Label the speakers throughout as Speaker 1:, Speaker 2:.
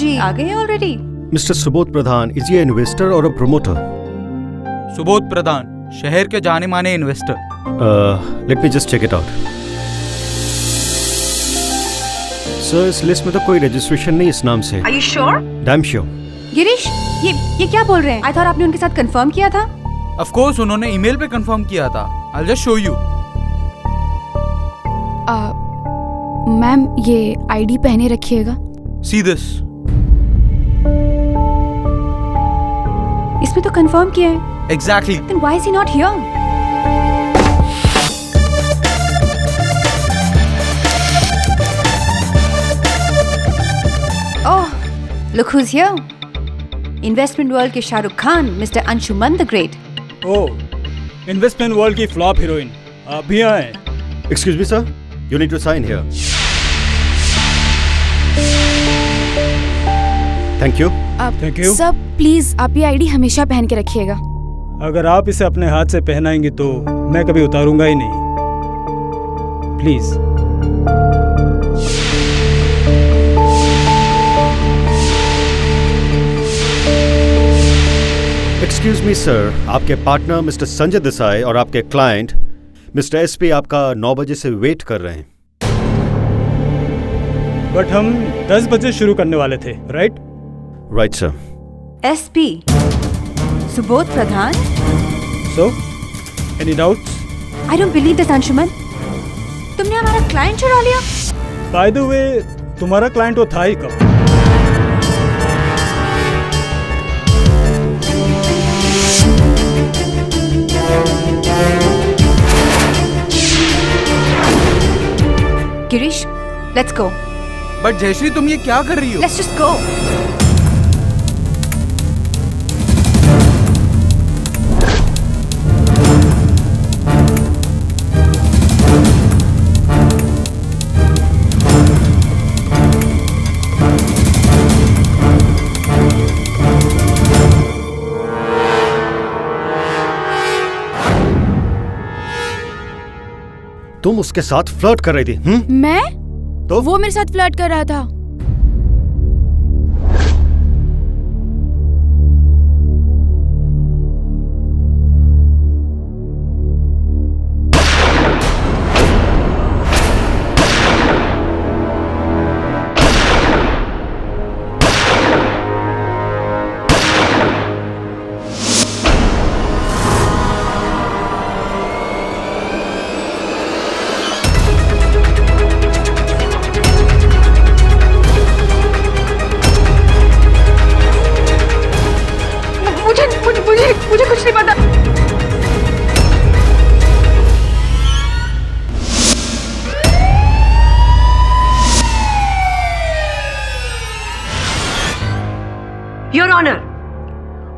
Speaker 1: जी आ गए already?
Speaker 2: Mister Subodh Pradhan, is ये इन्वेस्टर और अ प्रोमोटर?
Speaker 3: सुबोध प्रधान, शहर के जाने माने investor.
Speaker 2: Let me just check it out. Sir, इस लिस्ट में तो कोई रजिस्ट्रेशन नहीं इस नाम से।
Speaker 1: Are you sure?
Speaker 2: Damn sure.
Speaker 1: Girish, ये क्या बोल रहे हैं? आई थॉट आपने उनके साथ कंफर्म किया था।
Speaker 3: ऑफ कोर्स उन्होंने ईमेल पे कंफर्म किया था। I'll just show you.
Speaker 4: Ma'am ये आईडी पहने रखिएगा।
Speaker 3: See this.
Speaker 1: इसमें तो कंफर्म किया है।
Speaker 3: Exactly.
Speaker 1: Then why is he not here? Oh, look who's here. Investment world के Shahrukh Khan, mister Anshuman the great.
Speaker 5: Oh, investment world की फ्लॉप हीरोइन आप भी आए।
Speaker 2: Excuse me sir, you need to sign here. Thank you.
Speaker 5: Thank you.
Speaker 4: Sir please आप ये ID हमेशा पहन के रखिएगा।
Speaker 5: अगर आप इसे अपने हाथ से पहनाएंगी तो मैं कभी उतारूंगा ही नहीं। प्लीज।
Speaker 2: एक्सक्यूज मी सर, आपके पार्टनर मिस्टर संजय देसाई और आपके क्लाइंट मिस्टर एसपी आपका 9 बजे से वेट कर रहे हैं।
Speaker 5: बट हम 10 बजे शुरू करने वाले थे, right?
Speaker 2: Right sir.
Speaker 1: SP Subodh Pradhan.
Speaker 5: So any doubts?
Speaker 1: I don't believe this Anshuman. तुमने हमारा क्लाइंट चुरा लिया।
Speaker 5: बाय द वे, तुम्हारा क्लाइंट वो था ही कब?
Speaker 1: Girish, let's go.
Speaker 3: But Jayshree तुम ये क्या कर रही हो?
Speaker 1: Let's just go.
Speaker 2: तुम उसके साथ फ्लर्ट कर रही थी?
Speaker 4: मैं?
Speaker 2: तो
Speaker 4: वो मेरे साथ फ्लर्ट कर रहा था।
Speaker 1: मुझे कुछ नहीं पता।
Speaker 6: योर ऑनर,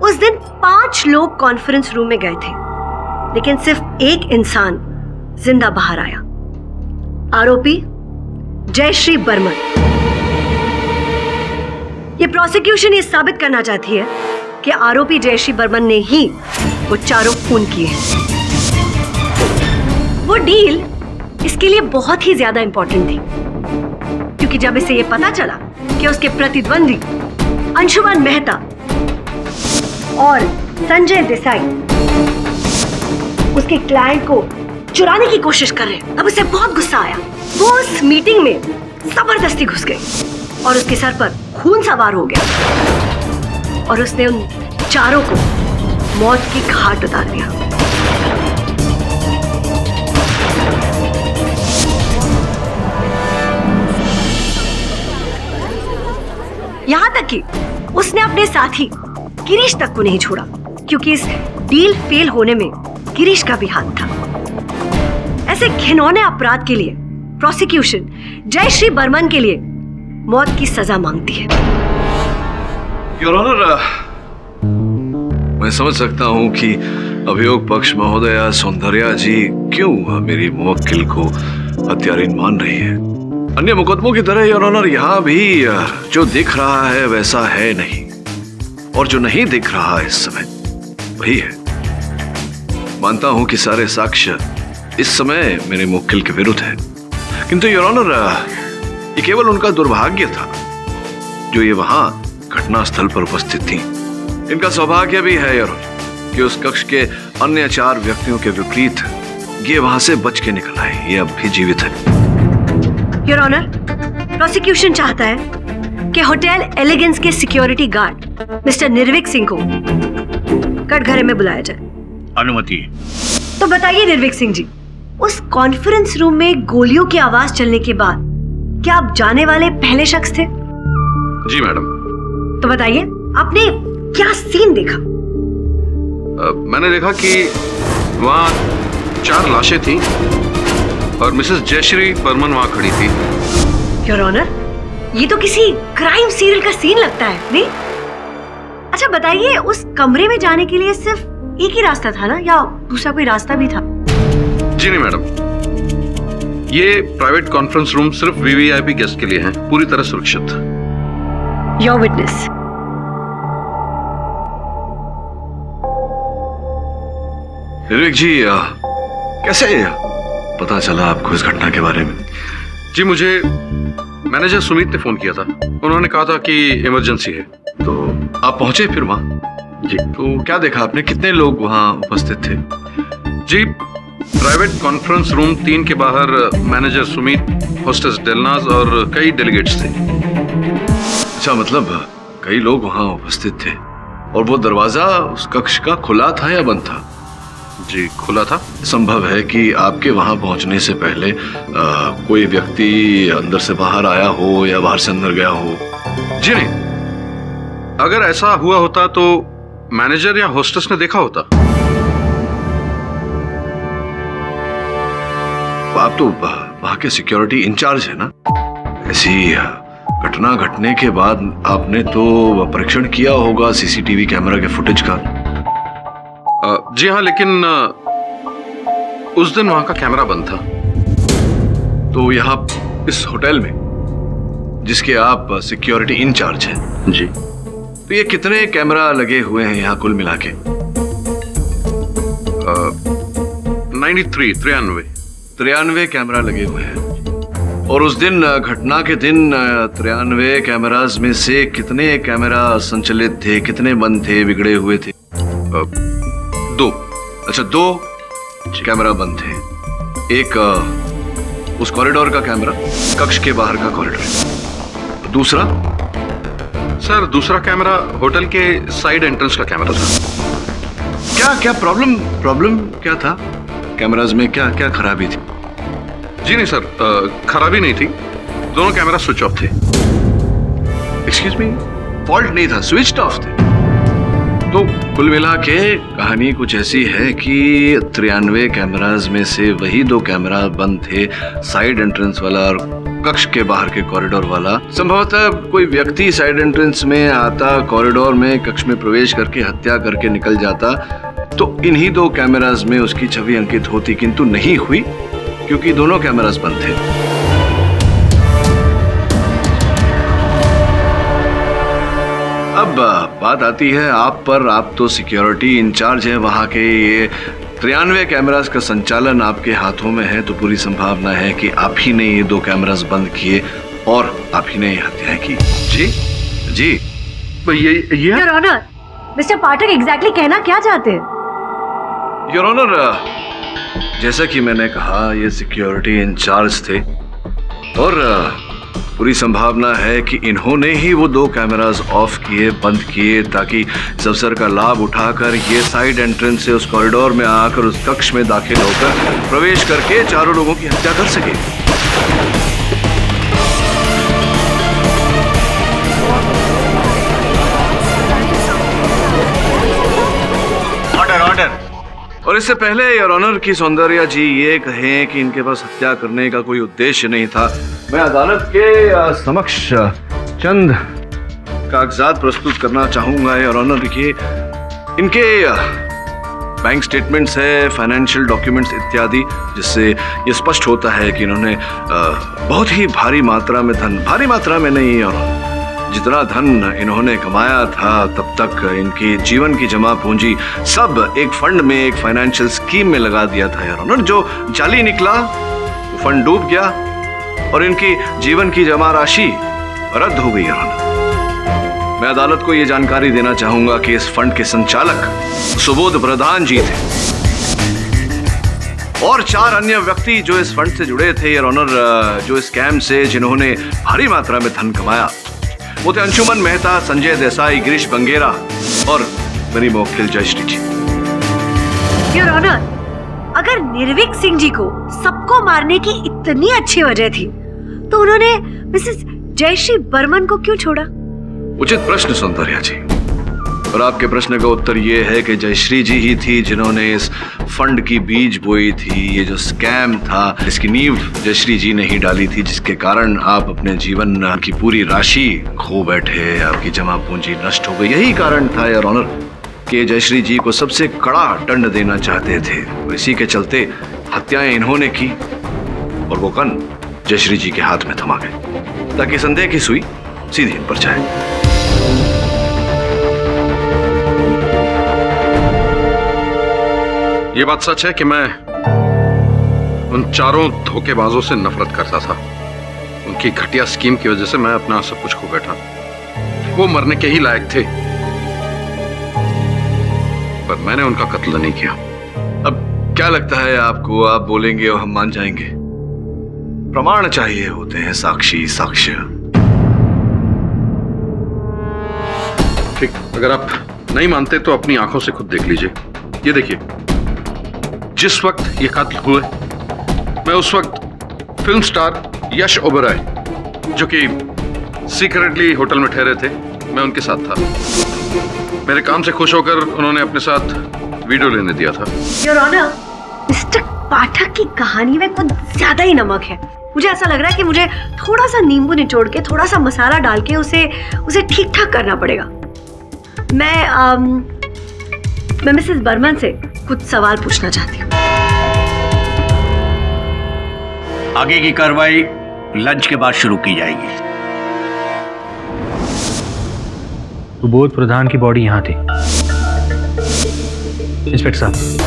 Speaker 6: उस दिन 5 लोग कॉन्फ्रेंस रूम में गए थे, लेकिन सिर्फ एक इंसान जिंदा बाहर आया। आरोपी जयश्री बर्मन। ये प्रोसिक्यूशन ये साबित करना चाहती है कि आरोपी जयश्री बर्मन ने ही वो चारों खून किए हैं। वो डील इसके लिए बहुत ही ज्यादा इंपॉर्टेंट थी, क्योंकि जब इसे ये पता चला कि उसके प्रतिद्वंदी अंशुमन मेहता और संजय देसाई उसके क्लाइंट को चुराने की कोशिश कर रहे हैं, अब उसे बहुत गुस्सा आया। वो उस मीटिंग में जबरदस्ती घुस गई और उसके सर पर खून सवार हो गया और उसने उन चारों को मौत की घाट उतार दिया। यहां तक कि उसने अपने साथी गिरीश तक को नहीं छोड़ा, क्योंकि इस डील फेल होने में गिरीश का भी हाथ था। ऐसे घिनौने अपराध के लिए प्रोसिक्यूशन जयश्री बर्मन के लिए मौत की सजा मांगती है।
Speaker 7: योर ऑनर, मैं समझ सकता हूं कि अभियोग पक्ष महोदया सौंदर्या जी क्यों मेरी मुवक्किल को हत्यारीन मान रही है। अन्य मुकदमों की तरह योर ऑनर यहाँ भी जो दिख रहा है वैसा है नहीं, और जो नहीं दिख रहा इस समय वही है। मानता हूं कि सारे साक्ष्य इस समय मेरे मुवक्किल के विरुद्ध है, किंतु योर ऑनर ये केवल उनका दुर्भाग्य था जो ये वहां घटना स्थल पर उपस्थित थी। इनका सौभाग्य भी है योर ऑनर कि उस कक्ष के अन्य 4 व्यक्तियों के विपरीत ये वहां से बच के निकल आए। ये अब भी जीवित है।
Speaker 6: योर ऑनर, प्रोसिक्यूशन चाहता है कि होटल एलिगेंस के security guard mister Nirvik Singh को कटघरे में बुलाया जाए।
Speaker 8: अनुमति।
Speaker 6: तो बताइए निर्विक सिंह जी, उस कॉन्फ्रेंस रूम में गोलियों की आवाज चलने के बाद क्या आप जाने वाले पहले शख्स थे?
Speaker 7: जी मैडम।
Speaker 6: तो बताइए, आपने क्या सीन देखा?
Speaker 7: मैंने देखा कि वहाँ 4 लाशें थीं और मिसेस जयश्री बर्मन वहाँ खड़ी थी।
Speaker 6: योर ऑनर, ये तो किसी क्राइम सीरियल का सीन लगता है, नहीं? अच्छा बताइए, उस कमरे में जाने के लिए सिर्फ एक ही रास्ता था ना, या दूसरा कोई रास्ता भी था?
Speaker 7: जी नहीं मैडम, ये प्राइवेट कॉन्फ्रेंस रूम सिर्फ वीवीआईपी गेस्ट के लिए है, पूरी तरह सुरक्षित।
Speaker 6: Your witness.
Speaker 7: विवेक जी, कैसे पता चला आपको इस घटना के बारे में? जी मुझे मैनेजर सुमित ने फोन किया था। उन्होंने कहा था कि इमरजेंसी है, तो आप पहुंचे फिर वहां? जी। तो क्या देखा आपने? कितने लोग वहां उपस्थित थे? जी, प्राइवेट कॉन्फ्रेंस रूम 3 के बाहर मैनेजर सुमित, होस्टेस डेलनाज और कई डेलीगेट्स थे। अच्छा, मतलब कई लोग वहां उपस्थित थे। और वो दरवाजा उस कक्ष का खुला था या बंद था? जी खुला था। संभव है कि आपके वहां पहुंचने से पहले कोई व्यक्ति अंदर से बाहर आया हो या बाहर से अंदर गया हो। जी नहीं, अगर ऐसा हुआ होता तो मैनेजर या होस्टेस ने देखा होता। आप तो वहां के सिक्योरिटी इंचार्ज है ना? ऐसी घटना घटने के बाद आपने तो परीक्षण किया होगा सीसीटीवी कैमरा के फुटेज का। जी हाँ, लेकिन उस दिन वहां का कैमरा बंद था। तो यहाँ इस होटल में जिसके आप सिक्योरिटी इंचार्ज हैं जी, तो ये कितने कैमरा लगे हुए हैं यहाँ कुल मिला के? 93 कैमरा लगे हुए हैं। और उस दिन घटना के दिन 93 कैमरास में से कितने कैमरा संचालित थे, कितने बंद थे, बिगड़े हुए थे? 2। अच्छा, 2 कैमरा बंद थे। एक उस कॉरिडोर का कैमरा, कक्ष के बाहर का कॉरिडोर। दूसरा? सर, दूसरा कैमरा होटल के साइड एंट्रेंस का कैमरा था। क्या प्रॉब्लम क्या था? कैमराज में क्या खराबी थी? जी नहीं सर, खराबी नहीं थी। दोनों कैमरा स्विच ऑफ थे। एक्सक्यूज मी, फॉल्ट नहीं था, स्विच ऑफ थे। तो कुल मिला के कहानी कुछ ऐसी है कि 93 कैमराज में से वही 2 कैमरा बंद थे, साइड एंट्रेंस वाला और कक्ष के बाहर के कॉरिडोर वाला। संभवतः कोई व्यक्ति साइड एंट्रेंस में आता, कॉरिडोर में कक्ष में प्रवेश करके हत्या करके निकल जाता, तो इन्हीं 2 कैमराज में उसकी छवि अंकित होती, किंतु नहीं हुई क्योंकि दोनों कैमराज बंद थे। अब बात आती है आप पर। आप तो सिक्योरिटी इंचार्ज हैं वहां के। ये 93 कैमरास का संचालन आपके हाथों में है, तो पूरी संभावना है कि आप ही ने ये 2 कैमरास बंद किए और आप ही ने हत्याएं की। जी ये
Speaker 6: your honour, mister Pathak exactly कहना क्या चाहते हैं?
Speaker 7: योर ऑनर, जैसा कि मैंने कहा, ये सिक्योरिटी इंचार्ज थे और पूरी संभावना है कि इन्होंने ही वो 2 कैमरास ऑफ किए, बंद किए, ताकि इस अवसर का लाभ उठाकर ये साइड एंट्रेंस से उस कॉरिडोर में आकर उस कक्ष में दाखिल होकर प्रवेश करके 4 लोगों की हत्या कर सके।
Speaker 8: ऑर्डर।
Speaker 7: और इससे पहले योर ऑनर की सौंदर्या जी ये कहें कि इनके पास हत्या करने का कोई उद्देश्य नहीं था, मैं अदालत के समक्ष चंद कागजात प्रस्तुत करना चाहूंगा। योर ऑनर, देखिए, इनके बैंक स्टेटमेंट्स है, फाइनेंशियल डॉक्यूमेंट्स इत्यादि, जिससे ये स्पष्ट होता है कि इन्होंने बहुत ही भारी मात्रा में धन, भारी मात्रा में नहीं, और जितना धन इन्होंने कमाया था तब तक इनकी जीवन की जमा पूंजी सब एक फंड में, एक फाइनेंशियल स्कीम में लगा दिया था योर ऑनर। जो जाली निकला, वो फंड डूब गया और इनकी जीवन की जमा राशि रद्द हो गई योर ऑनर। मैं अदालत को यह जानकारी देना चाहूंगा कि इस फंड के संचालक सुबोध प्रधान जी थे और 4 अन्य व्यक्ति जो इस फंड से जुड़े थे योर ऑनर, जो इस स्कैम से जिन्होंने भारी मात्रा में धन कमाया, वो थे अंशुमन मेहता, संजय देसाई, गिरीश बंगेरा और मेरी मुवक्किल जयश्री जी।
Speaker 6: योर ऑनर, अगर निर्भीक सिंह जी को सबको मारने की इतनी अच्छी वजह थी तो उन्होंने मिसेस जयश्री बर्मन को क्यों छोड़ा?
Speaker 7: उचित प्रश्न सौंदर्या जी, और आपके प्रश्न का उत्तर ये है कि जयश्री जी ही थी जिन्होंने इस फंड की बीज बोई थी। ये जो स्कैम था इसकी नींव जयश्री जी ने ही डाली थी, जिसके कारण आप अपने जीवन की पूरी राशि खो बैठे, आपकी जमा पूंजी नष्ट हो गई। यही कारण था योर ऑनर कि जयश्री जी को सबसे कड़ा दंड देना चाहते थे और इसी के चलते हत्याएं इन्होंने की और वो गन जयश्री जी के हाथ में थमा गए ताकि संदेह की सुई सीधी इन पर जाए।
Speaker 8: ये बात सच है कि मैं उन 4 धोखेबाजों से नफरत करता था। उनकी घटिया स्कीम की वजह से मैं अपना सब कुछ खो बैठा। वो मरने के ही लायक थे, पर मैंने उनका कत्ल नहीं किया।
Speaker 7: अब क्या लगता है आपको? आप बोलेंगे और हम मान जाएंगे? प्रमाण चाहिए होते हैं, साक्षी, साक्ष्य।
Speaker 8: ठीक, अगर आप नहीं मानते तो अपनी आंखों से खुद देख लीजिए। ये देखिए, जिस वक्त ये कत्ल हुए मैं उस वक्त फिल्म स्टार यश ओबेरॉय, जो कि सीक्रेटली होटल में ठहरे थे, मैं उनके साथ था। मेरे काम से खुश होकर उन्होंने अपने साथ वीडियो लेने दिया था।
Speaker 6: योर ऑनर, मिस्टर पाठक की कहानी में कुछ ज्यादा ही नमक है। मुझे ऐसा लग रहा है कि मुझे थोड़ा सा नींबू निचोड़ के, थोड़ा सा मसाला डाल के उसे ठीक ठाक करना पड़ेगा। मैं मिसेस बर्मन से कुछ सवाल पूछना चाहती हूँ।
Speaker 9: आगे की कार्रवाई लंच के बाद शुरू की जाएगी।
Speaker 10: सुबोध प्रधान की बॉडी यहाँ थी। इंस्पेक्टर साहब,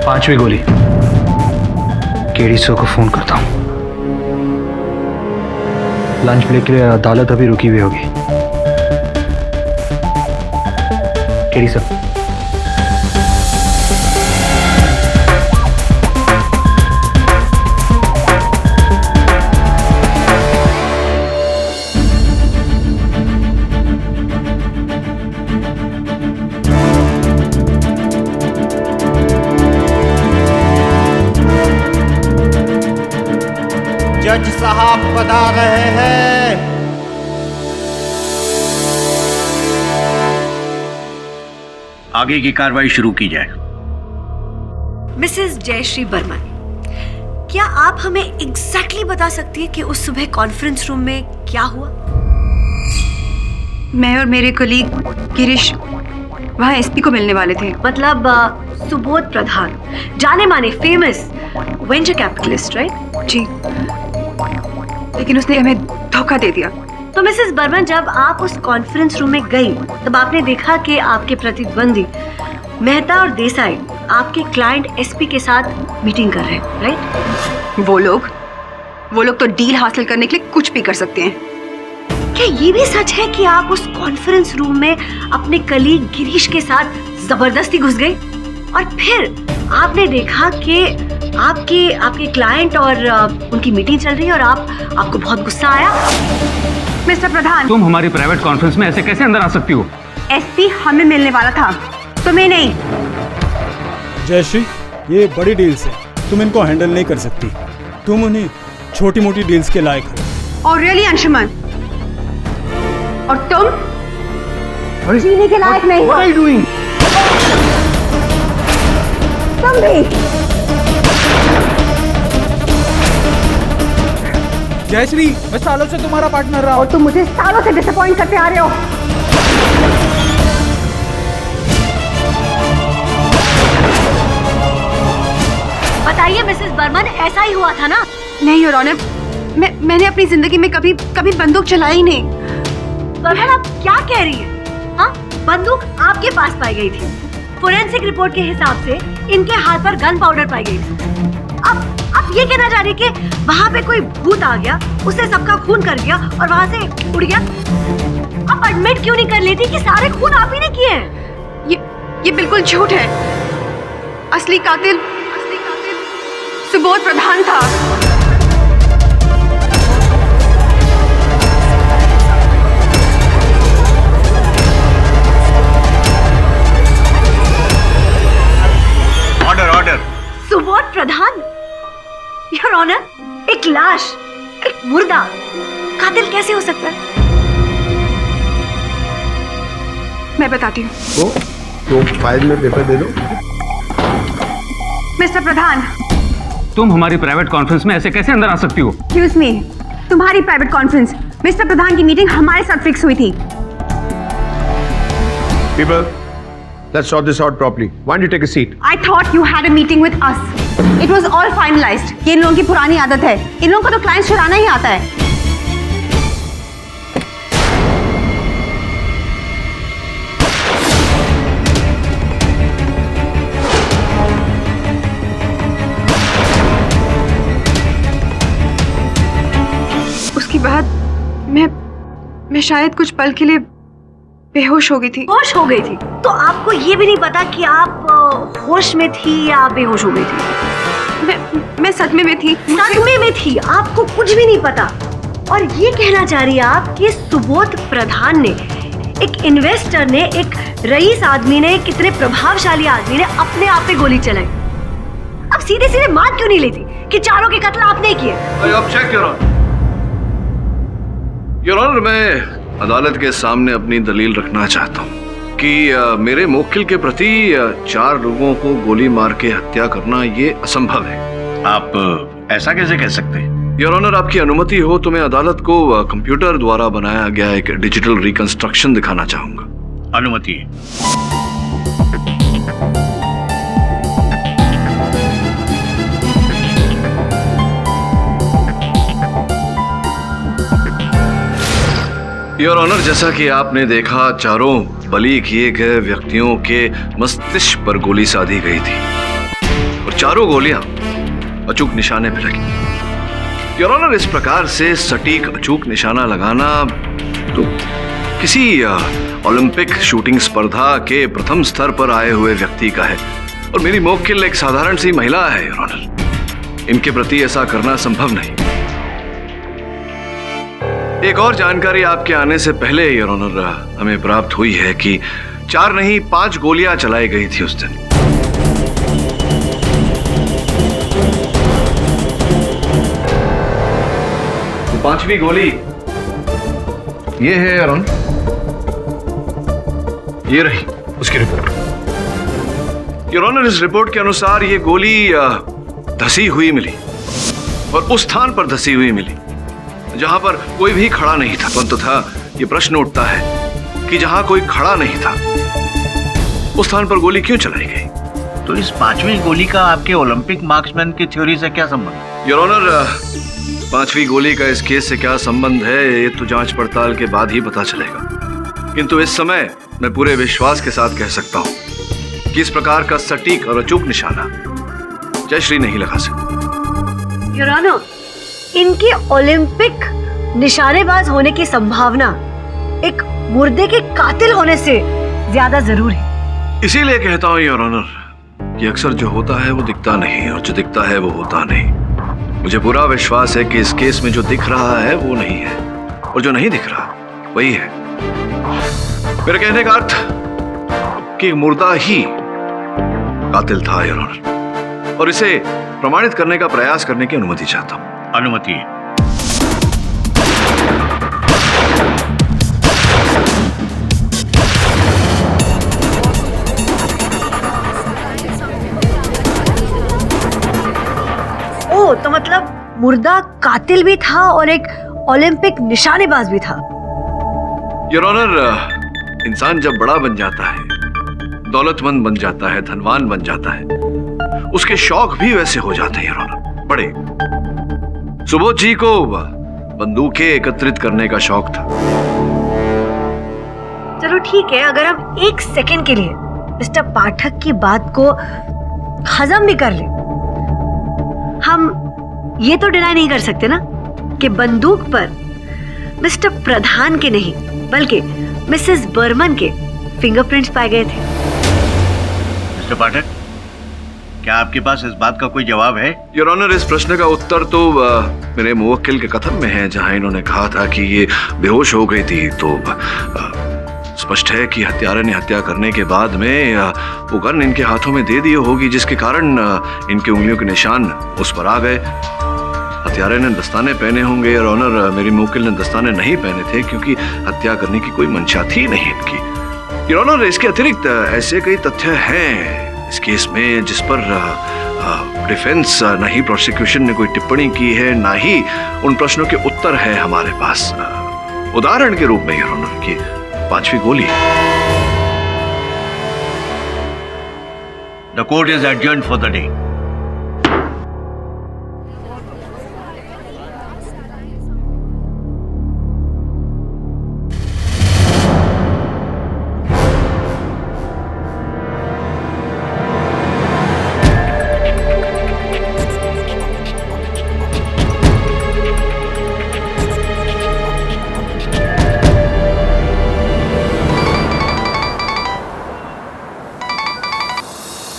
Speaker 10: पांचवी गोली केडी सो को फोन करता हूं। लंच ब्रेक के लिए अदालत अभी रुकी हुई होगी। केडी सर,
Speaker 11: जज साहब बता रहे हैं।
Speaker 9: आगे की कार्रवाई शुरू की जाए।
Speaker 6: मिसेस जयश्री बर्मन, क्या आप हमें एग्जैक्टली बता सकती हैं कि उस सुबह कॉन्फ्रेंस रूम में क्या हुआ?
Speaker 1: मैं और मेरे कलीग गिरीश वहाँ एसपी को मिलने वाले थे।
Speaker 6: मतलब सुबोध प्रधान, जाने माने फेमस वेंचर कैपिटलिस्ट, राइट?
Speaker 1: जी, लेकिन उसने हमें धोखा दे दिया।
Speaker 6: तो मिसेस बर्मन, जब आप उस कॉन्फ्रेंस रूम में गई तब आपने देखा कि आपके प्रतिद्वंदी मेहता और देसाई आपके क्लाइंट एसपी के साथ मीटिंग कर रहे हैं, राइट?
Speaker 1: वो लोग तो डील हासिल करने के लिए कुछ भी कर सकते हैं।
Speaker 6: क्या ये भी सच है कि आप उस कॉन्फ्रेंस रूम में अपने कलीग गिरीश के साथ जबरदस्ती घुस गए और फिर आपने देखा कि आपके क्लाइंट और उनकी मीटिंग चल रही है और आपको बहुत गुस्सा आया?
Speaker 1: मिस्टर प्रधान,
Speaker 10: तुम हमारी प्राइवेट कॉन्फ्रेंस में ऐसे कैसे अंदर आ सकती हो?
Speaker 1: एसपी हमें मिलने वाला था, तुम्हें नहीं।
Speaker 5: जयश्री, ये बड़ी डील्स है, तुम इनको हैंडल नहीं कर सकती। तुम उन्हें छोटी मोटी डील्स के लायक हो।
Speaker 1: और रियली अंशुमन, और तुम जीने के लायक नहीं हो। तुम भी
Speaker 3: जयश्री, मैं सालों से तुम्हारा पार्टनर रहा
Speaker 6: और तुम मुझे सालों से डिसअपॉइंट करते आ रहे हो। बताइए मिसेस बर्मन, ऐसा ही हुआ था ना?
Speaker 1: नहीं योर ऑनर, मैंने अपनी जिंदगी में कभी बंदूक चलाई नहीं।
Speaker 6: बर्मन, आप क्या कह रही हैं? हाँ, बंदूक आपके पास पाई गई थी। फोरेंसिक रिपोर्ट के हिसाब से इनके हाथ पर गन पाउडर पाई गई थी। अब ये कहना चाह रही कि वहाँ पे कोई भूत आ गया, उसने सबका खून कर दिया और वहाँ से उड़ गया। आप एडमिट क्यों नहीं कर लेती कि सारे खून आप ही ने किए हैं?
Speaker 1: ये बिल्कुल झूठ है। असली कातिल सुबोध प्रधान था।
Speaker 9: Order.
Speaker 6: Subodh Pradhan? Your honour, एक लाश, एक मुर्दा कातिल कैसे हो सकता है?
Speaker 1: मैं बताती हूँ।
Speaker 12: तो फाइल में पेपर दे दो।
Speaker 1: मिस्टर प्रधान,
Speaker 10: तुम हमारी प्राइवेट कॉन्फ्रेंस में ऐसे कैसे अंदर आ सकती हो?
Speaker 1: एक्सक्यूज मी, तुम्हारी प्राइवेट कॉन्फ्रेंस, मिस्टर प्रधान की मीटिंग हमारे साथ फिक्स हुई थी।
Speaker 12: People, let's sort this out properly. Why don't you take a seat?
Speaker 1: I thought you had a meeting with us. It was all finalized. ये इन लोगों की पुरानी आदत है। इन लोगों को तो क्लाइंट्स चुराना ही आता है। उसके बाद मैं शायद कुछ पल के लिए बेहोश हो गई थी।
Speaker 6: होश हो गई थी? तो आपको ये भी नहीं पता कि आप होश में थी या बेहोश हो गई थी?
Speaker 1: मैं सदमे में थी।
Speaker 6: सदमे में थी? आपको कुछ भी नहीं पता। और ये कहना चाह रही है आप कि सुबोध प्रधान ने, एक इन्वेस्टर ने, एक रईस आदमी ने, कितने प्रभावशाली आदमी ने अपने आप पे गोली चलाई। अब सीधे सीधे मान क्यों नहीं लेती कि चारों के कत्ल आपने किए?
Speaker 7: Object your honour. Your honour, मैं अदालत के सामने अपनी दलील रखना चाहता हूँ कि मेरे मुवक्किल के प्रति 4 लोगों को गोली मार के हत्या करना ये असंभव है।
Speaker 9: आप ऐसा कैसे कह सकते हैं?
Speaker 7: योर ऑनर, आपकी अनुमति हो तो मैं अदालत को कंप्यूटर द्वारा बनाया गया एक डिजिटल रिकंस्ट्रक्शन दिखाना चाहूंगा।
Speaker 9: अनुमति है।
Speaker 7: योर ऑनर, जैसा कि आपने देखा, चारों बलि किए गए व्यक्तियों के मस्तिष्क पर गोली साधी गई थी और चारों गोलियां अचूक निशाने पर लगी। योर ऑनर, इस प्रकार से सटीक अचूक निशाना लगाना तो किसी ओलंपिक शूटिंग स्पर्धा के प्रथम स्तर पर आए हुए व्यक्ति का है और मेरी मुवक्किल एक साधारण सी महिला है। योर ऑनर, इनके प्रति ऐसा करना संभव नहीं। एक और जानकारी आपके आने से पहले योर ऑनर हमें प्राप्त हुई है कि 4 नहीं 5 गोलियां चलाई गई थी उस दिन। तो 5वीं गोली ये है योर ऑनर, ये रही उसकी रिपोर्ट। योर ऑनर, इस रिपोर्ट के अनुसार ये गोली धसी हुई मिली और उस स्थान पर धसी हुई मिली जहां पर कोई भी खड़ा नहीं था। परंतु ये प्रश्न उठता है कि जहां कोई खड़ा नहीं था उस स्थान पर गोली क्यों चलाई गई?
Speaker 9: तो इस 5वीं गोली का आपके ओलंपिक मार्क्समैन की थ्योरी से क्या संबंध?
Speaker 7: योर ऑनर, 5वीं गोली का इस केस से क्या संबंध है ये तो जांच पड़ताल के बाद ही पता चलेगा, किंतु इस समय मैं पूरे विश्वास के साथ कह सकता हूं कि इस प्रकार का सटीक और अचूक निशाना जयश्री नहीं लगा सकती।
Speaker 6: योर ऑनर, इनके ओलंपिक निशानेबाज होने की संभावना एक मुर्दे के कातिल होने से ज्यादा जरूर है।
Speaker 7: इसीलिए कहता हूं योर ऑनर कि अक्सर जो होता है वो दिखता नहीं और जो दिखता है वो होता नहीं। मुझे पूरा विश्वास है कि इस केस में जो दिख रहा है वो नहीं है और जो नहीं दिख रहा वही है। मेरे कहने का अर्थ कि मुर्दा ही कातिल था योर ऑनर, और इसे प्रमाणित करने का प्रयास करने की अनुमति चाहता हूं।
Speaker 9: अनुमति है।
Speaker 6: ओ, तो मतलब मुर्दा कातिल भी था और एक ओलंपिक निशानेबाज भी था।
Speaker 7: योर ऑनर, इंसान जब बड़ा बन जाता है, दौलतमंद बन जाता है, धनवान बन जाता है, उसके शौक भी वैसे हो जाते हैं योर ऑनर, बड़े। सुबोध जी को बंदूकें एकत्रित करने का शौक था।
Speaker 6: चलो ठीक है, अगर हम एक सेकंड के लिए मिस्टर पाठक की बात को हजम भी कर ले, हम ये तो डिनाई नहीं कर सकते ना कि बंदूक पर मिस्टर प्रधान के नहीं बल्कि मिसेस बर्मन के फिंगरप्रिंट्स पाए गए थे।
Speaker 9: मिस्टर पाठक, क्या आपके पास इस बात का कोई जवाब है?
Speaker 7: योर ऑनर, इस प्रश्न का उत्तर तो मेरे मुवक्किल के कथन में है, जहां इन्होंने कहा था कि ये बेहोश हो गई थी। तो स्पष्ट है कि हत्यारे ने हत्या करने के बाद में वो गन इनके हाथों में दे दी होगी, जिसके कारण इनके उंगलियों के निशान उस पर आ गए। हत्यारे ने दस्ताने पहने होंगे योर ऑनर, मेरी मुवक्किल ने दस्ताने नहीं पहने थे क्योंकि हत्या करने की कोई मंशा थी नहीं इनकी। योर ऑनर, इसके अतिरिक्त ऐसे कई तथ्य हैं इस केस में जिस पर डिफेंस ना ही प्रोसिक्यूशन ने कोई टिप्पणी की है, ना ही उन प्रश्नों के उत्तर है हमारे पास। उदाहरण के रूप में योर ऑनर की 5वीं गोली।
Speaker 9: The court is adjourned for the day.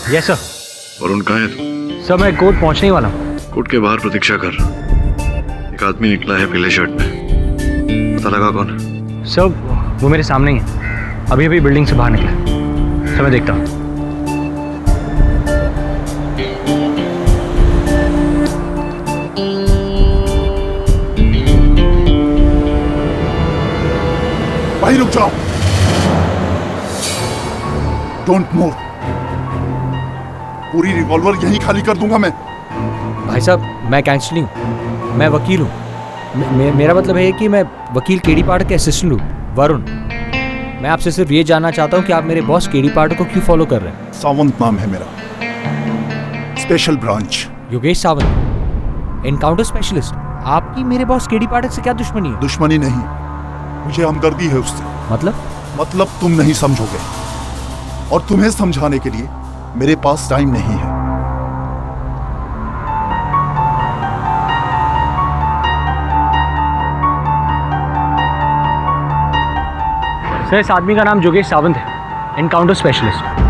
Speaker 10: Yes sir.
Speaker 7: Varun कहाँ है तू?
Speaker 10: सर मैं कोर्ट पहुंचने ही वाला हूँ।
Speaker 7: कोर्ट के बाहर प्रतीक्षा कर। एक आदमी निकला है पीले शर्ट में, पता लगा कौन?
Speaker 10: सर वो मेरे सामने ही है, अभी अभी बिल्डिंग से बाहर निकला। सर मैं देखता हूँ।
Speaker 13: भाई रुक जाओ, डोंट मूव। पूरी रिवॉल्वर यहीं खाली कर दूंगा मैं।
Speaker 14: भाई साहब मैं गैंगस्टर नहीं हूँ, मैं वकील हूँ। मेरा मतलब है कि मैं वकील केडी पाठक के असिस्टेंट हूँ, वरुण। मैं आपसे सिर्फ ये जानना चाहता हूँ कि आप मेरे बॉस केडी पाठक को क्यों फॉलो कर रहे हैं?
Speaker 13: सावंत नाम है मेरा, special branch.
Speaker 14: Yogesh Sawant, encounter specialist. आपकी मेरे बॉस केडी पाठक से क्या दुश्मनी है?
Speaker 13: दुश्मनी नहीं, मुझे हमदर्दी है उससे। मतलब तुम नहीं समझोगे, और तुम्हें समझाने के लिए मेरे पास टाइम नहीं है।
Speaker 10: सर इस आदमी का नाम योगेश सावंत है, encounter specialist.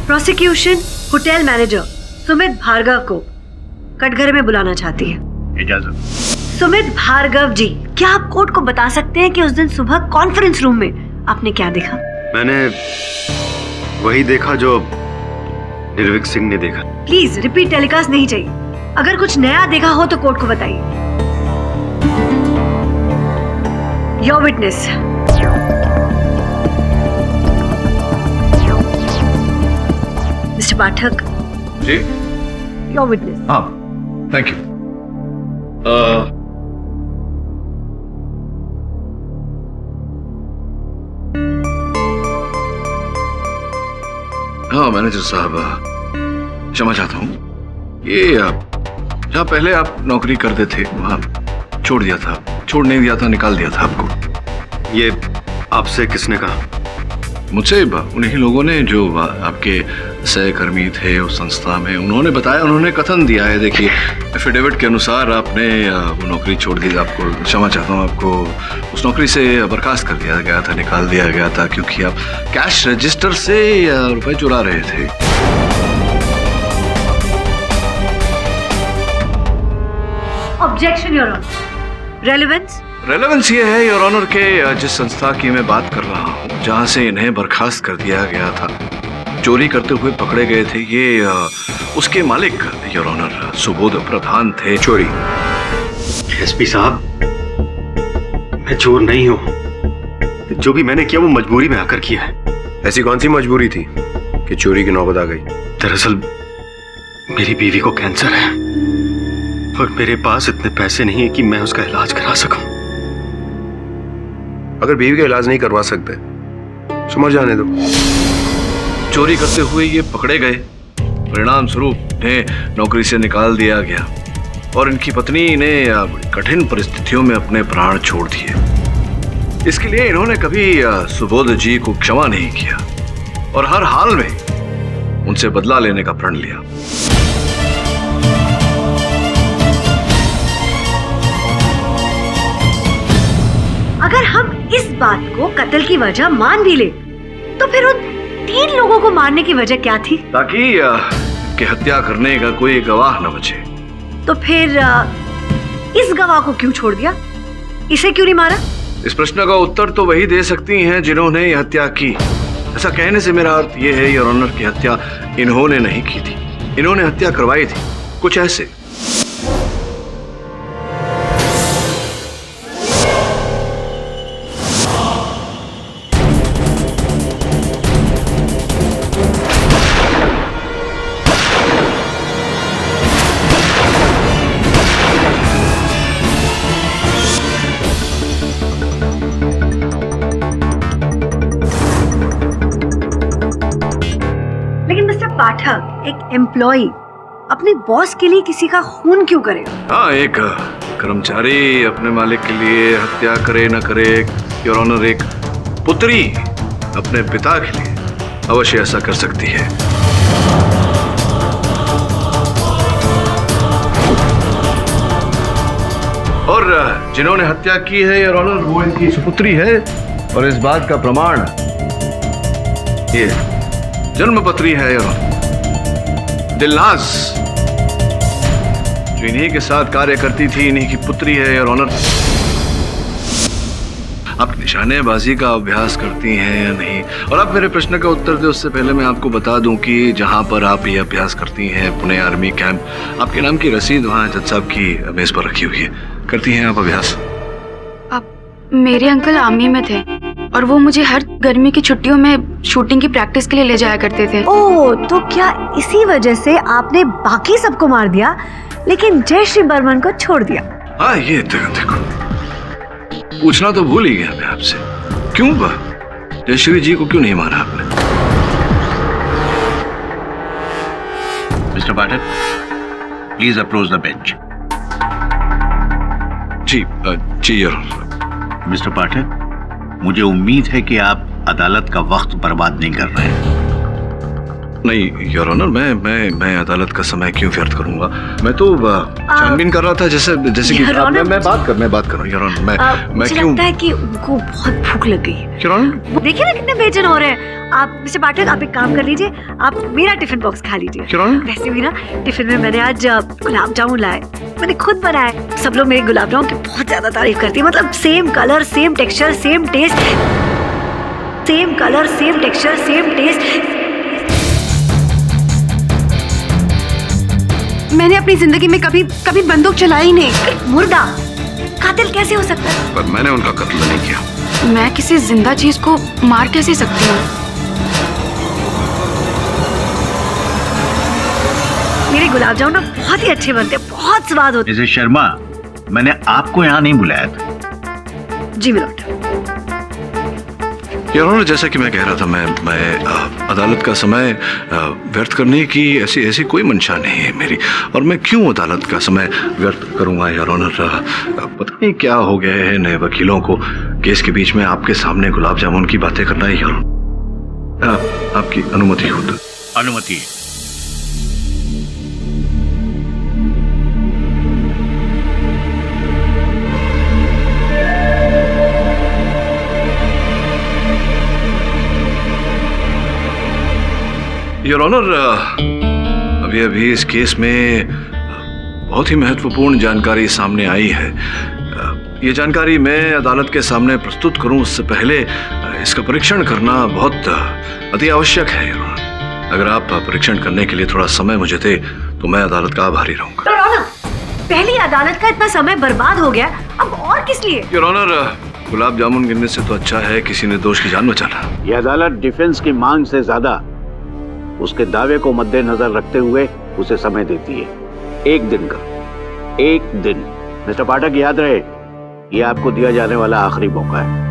Speaker 6: Prosecution hotel manager Sumit Bhargava को कटघरे में बुलाना चाहती है।
Speaker 9: इजाजत।
Speaker 6: सुमित भार्गव जी, क्या आप कोर्ट को बता सकते हैं कि उस दिन सुबह कॉन्फ्रेंस रूम में आपने क्या देखा?
Speaker 2: मैंने वही देखा जो निर्विक सिंह ने देखा।
Speaker 6: प्लीज रिपीट टेलीकास्ट नहीं चाहिए। अगर कुछ नया देखा हो तो कोर्ट को बताइए। Your witness. Mister Pathak
Speaker 7: ji,
Speaker 6: your witness.
Speaker 7: हाँ, थैंक यू। हाँ मैनेजर साहब, क्षमा चाहता हूँ। ये जहाँ पहले आप नौकरी करते थे वहाँ छोड़ दिया था, छोड़ नहीं दिया था, निकाल दिया था आपको।
Speaker 2: ये आपसे किसने कहा?
Speaker 7: मुझसे उन्हीं लोगों ने जो आपके सहकर्मी थे उस संस्था में, उन्होंने बताया, उन्होंने कथन दिया है। देखिए एफिडेविट के अनुसार आपने वो नौकरी छोड़ दी। आपको क्षमा चाहता हूँ, आपको उस नौकरी से बर्खास्त कर दिया गया था, निकाल दिया गया था क्योंकि आप कैश रजिस्टर से रुपए चुरा रहे थे।
Speaker 6: Objection your honour. Relevance?
Speaker 7: Relevance ये है योर ऑनर के जिस संस्था की मैं बात कर रहा हूँ, जहाँ से इन्हें बर्खास्त कर दिया गया था, चोरी करते हुए पकड़े गए थे ये उसके मालिक योर ऑनर सुबोध प्रधान थे।
Speaker 9: चोरी? एसपी साहब, मैं चोर नहीं हूं। जो भी मैंने किया वो मजबूरी में आकर किया है।
Speaker 12: ऐसी कौन सी मजबूरी थी कि चोरी की नौबत आ गई?
Speaker 9: दरअसल मेरी बीवी को कैंसर है और मेरे पास इतने पैसे नहीं है कि मैं उसका इलाज करा सकूं।
Speaker 12: अगर बीवी का इलाज नहीं करवा सकते समझ जाने दो।
Speaker 7: चोरी करते हुए ये पकड़े गए, परिणाम स्वरूप इन्हें नौकरी से निकाल दिया गया और इनकी पत्नी ने कठिन परिस्थितियों में अपने प्राण छोड़ दिए। इसके लिए इन्होंने कभी सुबोध जी को क्षमा नहीं किया और हर हाल में उनसे बदला लेने का प्रण लिया।
Speaker 6: अगर हम इस बात को कत्ल की वजह मान भी ले तो फिर उन 3 लोगों को मारने की वजह क्या थी?
Speaker 7: ताकि कि हत्या करने का कोई गवाह न बचे।
Speaker 6: तो फिर इस गवाह को क्यों छोड़ दिया? इसे क्यों नहीं मारा?
Speaker 7: इस प्रश्न का उत्तर तो वही दे सकती हैं जिन्होंने यह हत्या की। ऐसा कहने से मेरा अर्थ यह है योर ऑनर की हत्या इन्होंने नहीं की थी, इन्होंने हत्या करवाई थी। कुछ ऐसे।
Speaker 6: पाठक, एक एम्प्लॉई अपने बॉस के लिए किसी का खून क्यों करेगा?
Speaker 7: हाँ, एक कर्मचारी अपने मालिक के लिए हत्या करे न करे, योर ऑनर एक पुत्री अपने पिता के लिए अवश्य ऐसा कर सकती है। और जिन्होंने हत्या की है योर ऑनर वो इनकी सुपुत्री है और इस बात का प्रमाण ये जन्मपत्री है योर ऑनर दिलनाज, जो इन्हीं के साथ कार्य करती थी, इन्हीं की पुत्री है योर ऑनर। आप निशानेबाजी का अभ्यास करती हैं या नहीं? और आप मेरे प्रश्न का उत्तर दे उससे पहले मैं आपको बता दूं कि जहां पर आप ये अभ्यास करती हैं, पुणे आर्मी कैंप, आपके नाम की रसीद वहां जज साहब की मेज पर रखी हुई है। करती हैं आप अभ्यास?
Speaker 4: मेरे अंकल आर्मी में थे और वो मुझे हर गर्मी की छुट्टियों में शूटिंग की प्रैक्टिस के लिए ले जाया करते थे।
Speaker 6: ओह, तो क्या इसी वजह से आपने बाकी सबको मार दिया लेकिन जयश्री बर्मन को छोड़ दिया?
Speaker 7: हाँ, ये देखो पूछना तो भूल ही गया मैं आपसे, क्यों जयश्री जी को क्यों नहीं मारा आपने?
Speaker 9: Mister Pathak, please approach the bench.
Speaker 7: जी योर ऑनर।
Speaker 9: मिस्टर पाठक, मुझे उम्मीद है कि आप अदालत का वक्त बर्बाद नहीं कर रहे हैं।
Speaker 7: नहीं योर ऑनर, मैं अदालत का समय क्यों व्यर्थ करूंगा? मैं तो छानबीन कर रहा था जैसे कि मैं बात कर रहा हूं योर ऑनर। मैं क्यों?
Speaker 6: लगता है कि उनको बहुत भूख लग गई है
Speaker 7: योर ऑनर।
Speaker 6: देखिए ना कितने बेचैन हो रहे हैं। आप मिस्टर पाठक, आप एक काम कर लीजिए, आप मेरा टिफिन बॉक्स खा लीजिए।
Speaker 7: Your honour.
Speaker 6: वैसे भी ना टिफिन में मैंने आज गुलाब जामुन लाए, मैंने खुद बनाए। सब लोग मेरे गुलाब जामुन की बहुत ज्यादा तारीफ करती है। मतलब same colour, same texture, same taste, same colour, same texture, same taste.
Speaker 1: मैंने अपनी जिंदगी में कभी बंदूक चलाई नहीं।
Speaker 6: मुर्दा कातिल कैसे हो सकता है?
Speaker 7: पर मैंने उनका कत्ल नहीं किया।
Speaker 4: मैं किसी जिंदा चीज को मार कैसे सकती हूँ?
Speaker 6: मेरे गुलाब जामुन बहुत ही अच्छे बनते हैं, बहुत स्वाद होते हैं।
Speaker 9: मिसेस शर्मा, मैंने आपको यहाँ नहीं बुलाया था।
Speaker 6: जी मिलोट।
Speaker 7: योर ऑनर, जैसा कि मैं कह रहा था, मैं अदालत का समय व्यर्थ करने की ऐसी कोई मंशा नहीं है मेरी। और मैं क्यों अदालत का समय व्यर्थ करूंगा योर ऑनर? पता नहीं क्या हो गया है नए वकीलों को केस के बीच में आपके सामने गुलाब जामुन की बातें करना है योर ऑनर। आपकी अनुमति हो तो?
Speaker 9: अनुमति।
Speaker 7: योर ऑनर, अभी इस केस में बहुत ही महत्वपूर्ण जानकारी सामने आई है। ये जानकारी मैं अदालत के सामने प्रस्तुत करूं उससे पहले इसका परीक्षण करना बहुत अति आवश्यक है योर ऑनर। अगर आप परीक्षण करने के लिए थोड़ा समय मुझे दे तो मैं अदालत का आभारी रहूंगा।
Speaker 6: योर ऑनर, पहली अदालत का इतना समय बर्बाद हो गया, अब और किस लिए?
Speaker 7: योर ऑनर, गुलाब जामुन गिनने से तो अच्छा है किसी ने दोष की जान बचाना।
Speaker 15: ये अदालत डिफेंस की मांग से ज्यादा उसके दावे को मद्देनजर रखते हुए उसे समय देती है। 1 दिन का, 1 दिन। मिस्टर पाठक, याद रहे, ये आपको दिया जाने वाला आखिरी मौका है।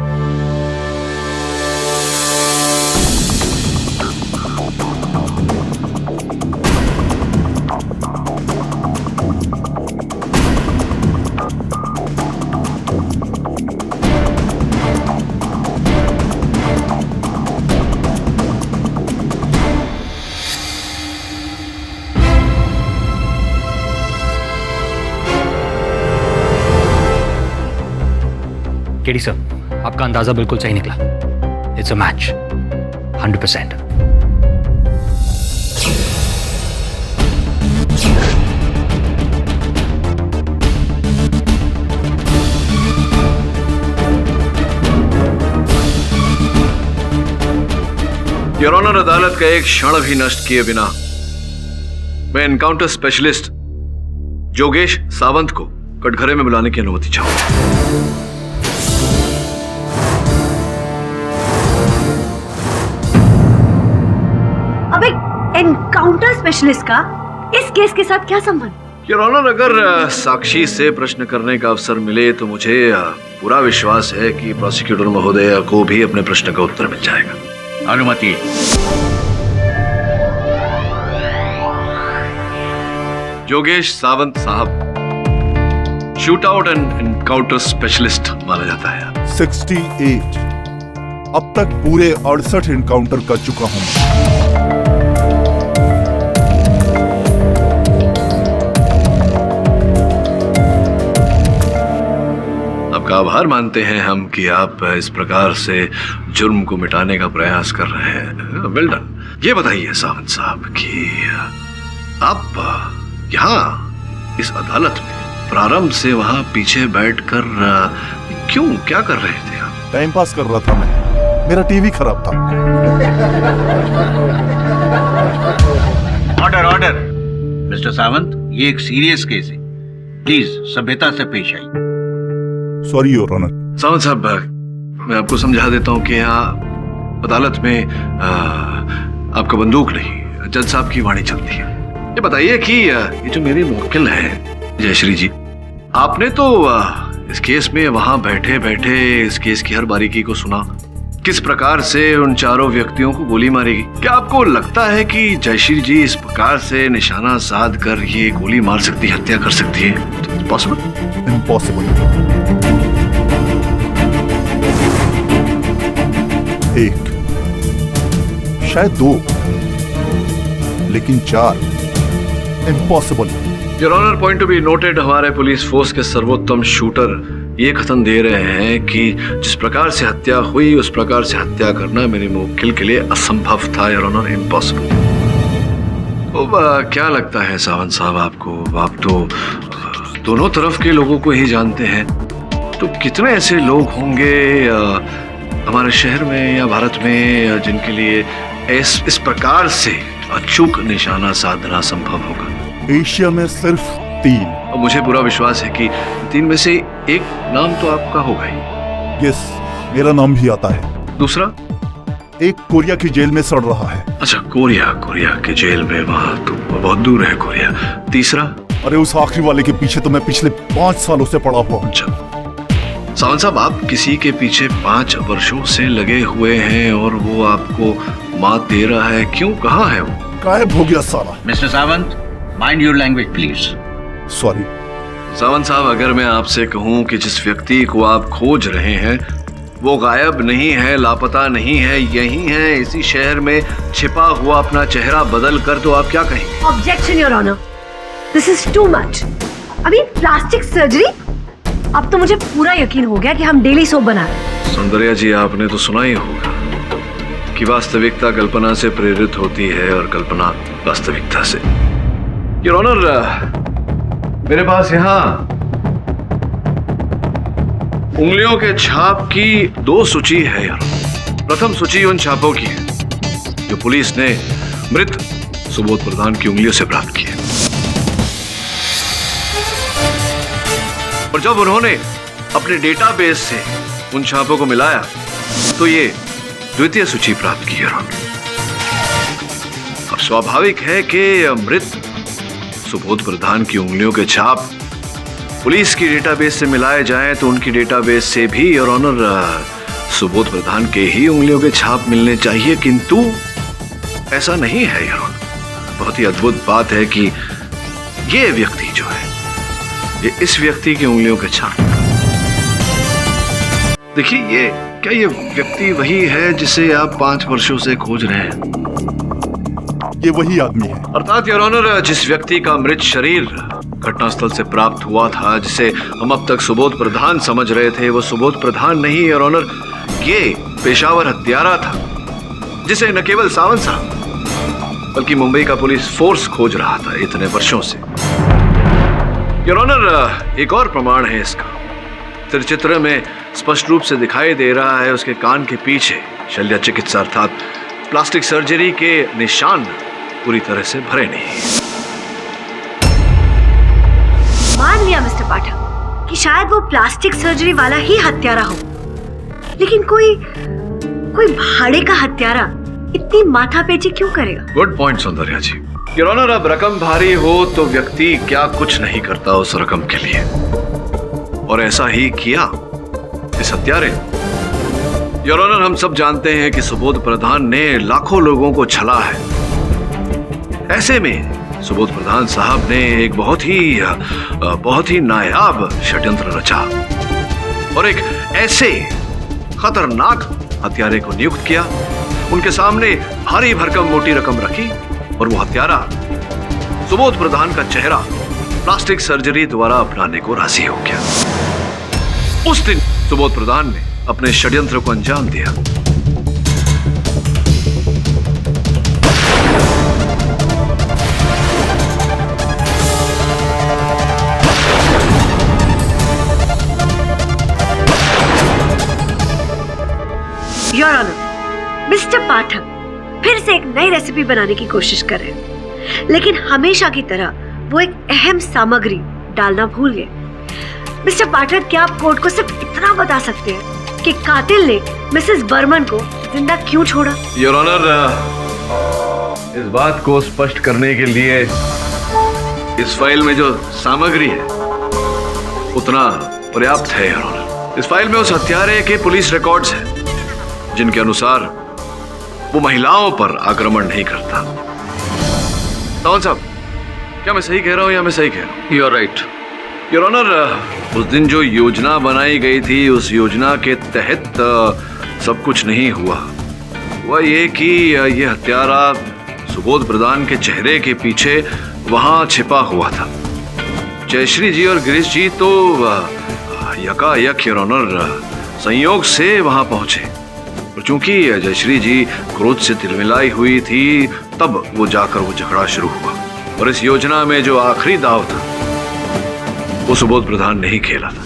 Speaker 10: केडी सर, आपका अंदाजा बिल्कुल सही निकला। It's a match 100%।
Speaker 7: Your honour, अदालत का एक क्षण भी नष्ट किए बिना मैं एनकाउंटर स्पेशलिस्ट जोगेश सावंत को कटघरे में बुलाने की अनुमति चाहूंगा।
Speaker 6: अबे, एनकाउंटर स्पेशलिस्ट का इस केस के साथ क्या संबंध?
Speaker 7: योर ऑनर, अगर साक्षी से प्रश्न करने का अवसर मिले तो मुझे पूरा विश्वास है कि प्रोसिक्यूटर महोदय को भी अपने प्रश्न का उत्तर मिल जाएगा।
Speaker 15: अनुमति।
Speaker 7: जोगेश सावंत साहब shoot out and encounter specialist माना जाता है।
Speaker 13: 68 अब तक पूरे 68 एनकाउंटर कर चुका हूं।
Speaker 7: आपका आभार मानते हैं हम कि आप इस प्रकार से जुर्म को मिटाने का प्रयास कर रहे हैं। Well done. ये बताइए सावंत साहब कि आप यहाँ इस अदालत में प्रारंभ से वहां पीछे बैठकर क्यों, क्या कर रहे थे आप?
Speaker 13: टाइम पास कर रहा था मैं, मेरा टीवी खराब था।
Speaker 15: Order, order. मिस्टर सावंत, ये एक सीरियस केस है, प्लीज सभ्यता से पेश आइए।
Speaker 13: Sorry your honour.
Speaker 7: सावंत साहब, मैं आपको समझा देता हूँ कि यहाँ अदालत में आपका बंदूक नहीं, जज साहब की वाणी चलती है। ये बताइए कि ये जो मेरे मुवक्किल हैं जयश्री जी, आपने तो इस केस में वहां बैठे बैठे इस केस की हर बारीकी को सुना, किस प्रकार से उन चारों व्यक्तियों को गोली मारेगी। क्या आपको लगता है कि जयश्री जी इस प्रकार से निशाना साध कर ये गोली मार सकती है, हत्या कर सकती है? पॉसिबल?
Speaker 13: इम्पॉसिबल। एक, शायद 2, लेकिन 4 impossible.
Speaker 7: Your honour, point to be noted, हमारे पुलिस फोर्स के सर्वोत्तम शूटर ये कथन दे रहे हैं कि जिस प्रकार से हत्या हुई उस प्रकार से हत्या करना मेरे मुवक्किल के लिए असंभव था। Your honour, impossible. तो क्या लगता है सावंत साहब आपको? आप तो दोनों तरफ के लोगों को ही जानते हैं, तो कितने ऐसे लोग होंगे हमारे शहर में या भारत में जिनके लिए इस प्रकार से अचूक निशाना साधना संभव होगा?
Speaker 13: एशिया में सिर्फ 3।
Speaker 7: और मुझे पूरा विश्वास है कि 3 में से एक नाम तो आपका होगा ही।
Speaker 13: यस, मेरा नाम भी आता है।
Speaker 7: दूसरा?
Speaker 13: एक कोरिया की जेल में सड़ रहा है।
Speaker 7: अच्छा, कोरिया के जेल में, वहां तो बहुत दूर है कोरिया। तीसरा?
Speaker 13: अरे उस आखिरी वाले के पीछे तो मैं पिछले 5 सालों से पड़ा हुआ हूं।
Speaker 7: अच्छा सावंत साहब, आप किसी के पीछे 5 वर्षों से लगे हुए हैं और वो आपको मात दे रहा है, क्यों? कहाँ है वो?
Speaker 13: गायब हो गया साला।
Speaker 15: Mister Sawant, mind your language please.
Speaker 13: Sorry
Speaker 7: Sawant साहब, अगर मैं आपसे कहूं कि जिस व्यक्ति को आप खोज रहे हैं वो गायब नहीं है, लापता नहीं है, यही है इसी शहर में छिपा हुआ अपना चेहरा बदल कर, तो आप क्या कहेंगे?
Speaker 6: Objection your honour, this is too much. अभी प्लास्टिक सर्जरी? अब तो मुझे पूरा यकीन हो गया कि हम डेली सोप बना रहे हैं।
Speaker 7: सौंदर्या जी, आपने तो सुना ही होगा कि वास्तविकता कल्पना से प्रेरित होती है और कल्पना वास्तविकता से। योर ऑनर, मेरे पास यहाँ उंगलियों के छाप की 2 सूची है यार। प्रथम सूची उन छापों की है जो पुलिस ने मृत सुबोध प्रधान की उंगलियों से प्राप्त किए। और जब उन्होंने अपने डेटाबेस से उन छापों को मिलाया तो ये द्वितीय सूची प्राप्त की। अब स्वाभाविक है कि मृत सुबोध प्रधान की उंगलियों के छाप पुलिस की डेटाबेस से मिलाए जाएं तो उनकी डेटाबेस से भी योर ऑनर सुबोध प्रधान के ही उंगलियों के छाप मिलने चाहिए, किंतु ऐसा नहीं है योर ऑनर। बहुत ही अद्भुत बात है कि ये व्यक्ति जो है, ये इस व्यक्ति की उंगलियों के छाप, देखिए क्या ये व्यक्ति वही है जिसे आप 5 वर्षों से खोज रहे हैं?
Speaker 13: ये वही आदमी है।
Speaker 7: अर्थात योर ऑनर, जिस व्यक्ति का मृत शरीर घटनास्थल से प्राप्त हुआ था, जिसे हम अब तक सुबोध प्रधान समझ रहे थे, वो सुबोध प्रधान नहीं योर ऑनर, ये पेशावर हत्यारा था जिसे न केवल सावंत साहब बल्कि मुंबई का पुलिस फोर्स खोज रहा था इतने वर्षों से। योर ऑनर, एक और प्रमाण है इसका। चित्र में स्पष्ट रूप से दिखाई दे रहा है उसके कान के पीछे शल्य चिकित्सा अर्थात प्लास्टिक सर्जरी के निशान पूरी तरह से भरे नहीं।
Speaker 6: मान लिया मिस्टर पाठक कि शायद वो प्लास्टिक सर्जरी वाला ही हत्यारा हो, लेकिन कोई भाड़े का हत्यारा इतनी माथापेची क्यों करेगा?
Speaker 7: Good point Soundarya ji. Your honour, अब रकम भारी हो तो व्यक्ति क्या कुछ नहीं करता उस रकम के लिए, और ऐसा ही किया इस हत्यारे। योर ऑनर, हम सब जानते हैं कि सुबोध प्रधान ने लाखों लोगों को छला है। ऐसे में सुबोध प्रधान साहब ने एक बहुत ही नायाब षड्यंत्र रचा और एक ऐसे खतरनाक हत्यारे को नियुक्त किया। उनके सामने भारी भरकम मोटी रकम रखी और वो हत्यारा सुबोध प्रधान का चेहरा प्लास्टिक सर्जरी द्वारा अपनाने को राजी हो गया। उस दिन सुबोध प्रधान ने अपने षड्यंत्र को अंजाम दिया।
Speaker 6: योर ऑनर, मिस्टर पाठक फिर से एक नई रेसिपी बनाने की कोशिश कर रहे हैं, लेकिन हमेशा की तरह वो एक अहम सामग्री डालना भूल गए। मिस्टर पाठक, क्या आप कोर्ट को सिर्फ इतना बता सकते हैं कि कातिल ने मिसेस बर्मन को जिंदा क्यों छोड़ा?
Speaker 7: योर ऑनर, इस बात को स्पष्ट करने के लिए इस फाइल में जो सामग्री है उतना पर्याप्त है। योर ऑनर, इस फाइल में उस हत्यारे के पुलिस रिकॉर्ड्स हैं जिनके अनुसार वो महिलाओं पर आक्रमण नहीं करता। सावंत साहब, क्या मैं सही कह रहा हूं या मैं सही कह रहा हूं?
Speaker 8: You are right
Speaker 7: your honour, उस दिन जो योजना बनाई गई थी उस योजना के तहत सब कुछ नहीं हुआ। हुआ ये कि ये हत्यारा सुबोध प्रधान के चेहरे के पीछे वहां छिपा हुआ था। जयश्री जी और गिरीश जी तो यकायक योर ऑनर संयोग से वहां पहुंचे, और चूंकि जयश्री जी क्रोध से तिलमिलाई हुई थी तब वो जाकर वो झगड़ा शुरू हुआ, और इस योजना में जो आखिरी दाव था वो सुबोध प्रधान ने ही खेला था।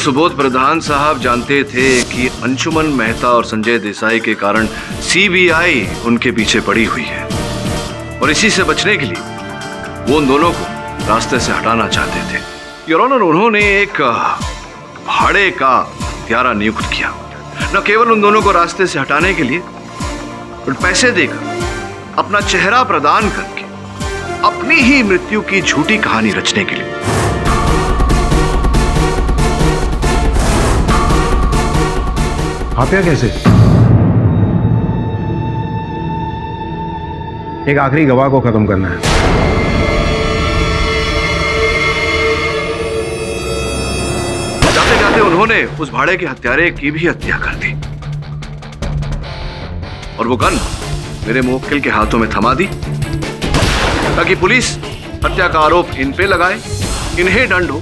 Speaker 7: सुबोध प्रधान साहब जानते थे कि अंशुमन मेहता और संजय देसाई के कारण सीबीआई उनके पीछे पड़ी हुई है, और इसी से बचने के लिए वो उन दोनों को रास्ते से हटाना चाहते थे। योर ऑनर, उन्होंने एक भाड़े का हत्यारा नियुक्त किया, न केवल उन दोनों को रास्ते से हटाने के लिए, बल्कि पैसे देकर अपना चेहरा प्रदान करके अपनी ही मृत्यु की झूठी कहानी रचने के लिए।
Speaker 12: आप कैसे? एक आखिरी गवाह को खत्म करना है।
Speaker 7: जाते जाते उन्होंने उस भाड़े के हत्यारे की भी हत्या कर दी, और वो गन मेरे मुवक्किल के हाथों में थमा दी ताकि पुलिस हत्या का आरोप इन पे लगाए, इन्हें दंड हो,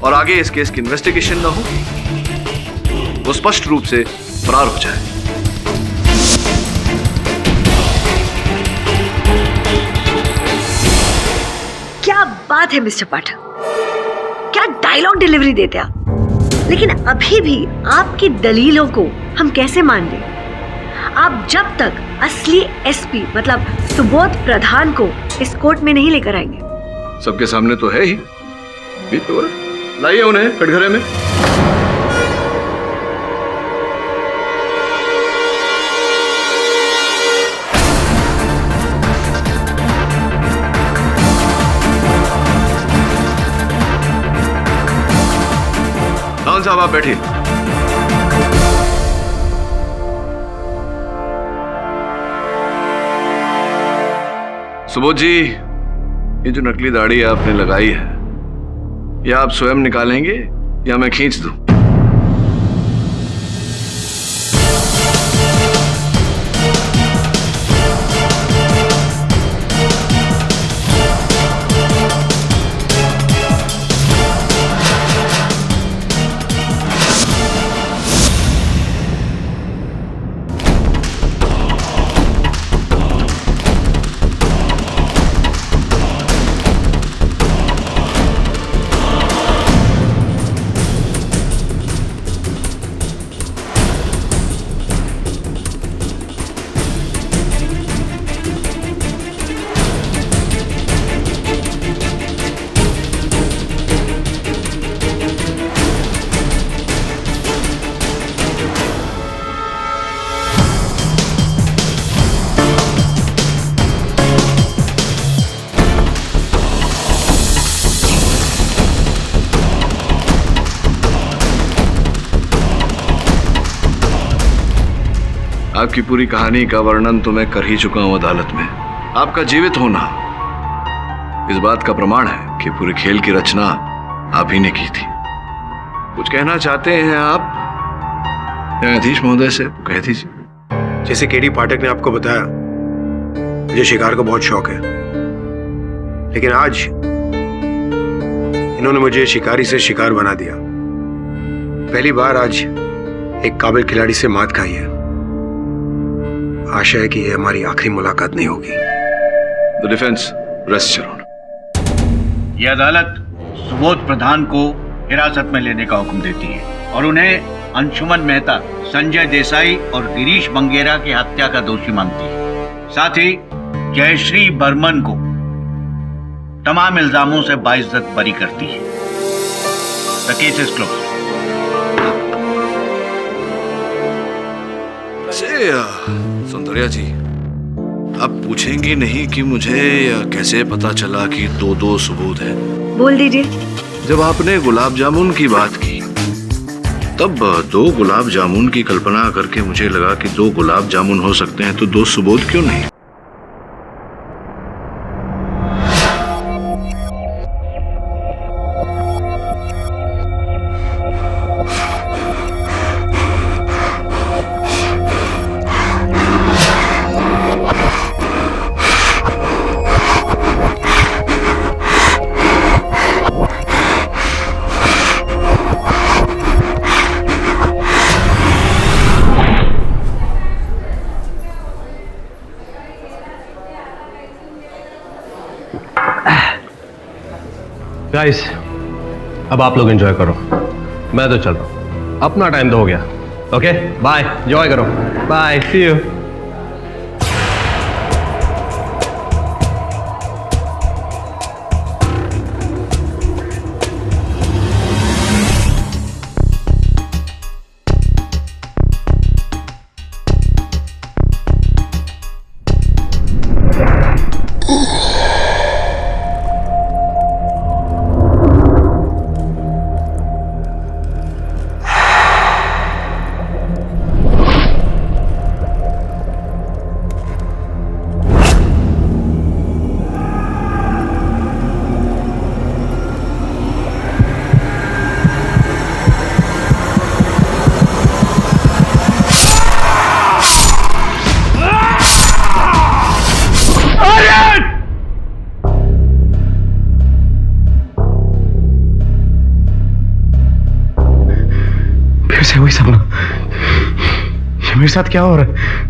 Speaker 7: और आगे इस केस की इन्वेस्टिगेशन ना हो, वो स्पष्ट रूप से फरार हो जाए।
Speaker 6: क्या बात है मिस्टर पाठक, क्या डायलॉग डिलीवरी देते आप। लेकिन अभी भी आपकी दलीलों को हम कैसे मान लें? आप जब तक असली एसपी मतलब सुबोध प्रधान को इस कोर्ट में नहीं लेकर आएंगे।
Speaker 7: सबके सामने तो है ही, लाइए उन्हें कटघरे में। खान साहब आप बैठिए। सुबोध जी, ये जो नकली दाढ़ी आपने लगाई है, ये आप स्वयं निकालेंगे या मैं खींच दूं? आपकी पूरी कहानी का वर्णन तो मैं कर ही चुका हूं अदालत में। आपका जीवित होना इस बात का प्रमाण है कि पूरे खेल की रचना आप ही ने की थी। कुछ कहना चाहते हैं आप न्यायाधीश महोदय से? कह दीजिए।
Speaker 9: जैसे केडी पाठक ने आपको बताया, मुझे शिकार का बहुत शौक है, लेकिन आज इन्होंने मुझे शिकारी से शिकार बना दिया। पहली बार आज एक काबिल खिलाड़ी से मात खाई है। आशा है कि यह हमारी आखिरी मुलाकात नहीं होगी।
Speaker 7: The defence rest your honour.
Speaker 15: यह अदालत सुबोध प्रधान को हिरासत में लेने का हुक्म देती है और उन्हें अंशुमन मेहता, संजय देसाई और गिरीश मंगेरा की हत्या का दोषी मानती है। साथ ही जयश्री बर्मन को तमाम इल्जामों से बाइज्जत बरी करती है। The case is close.
Speaker 7: Sundariya ji, आप पूछेंगी नहीं कि मुझे कैसे पता चला कि दो सबूत है?
Speaker 6: बोल दीजिए।
Speaker 7: जब आपने गुलाब जामुन की बात की, तब 2 गुलाब जामुन की कल्पना करके मुझे लगा कि 2 गुलाब जामुन हो सकते हैं, तो 2 सबूत क्यों नहीं?
Speaker 16: गाइस, अब आप लोग एंजॉय करो, मैं तो चल रहा हूँ, अपना टाइम तो हो गया। ओके बाय, एंजॉय करो, बाय, सी यू।
Speaker 9: वही सपना, ये मेरे साथ क्या हो रहा है?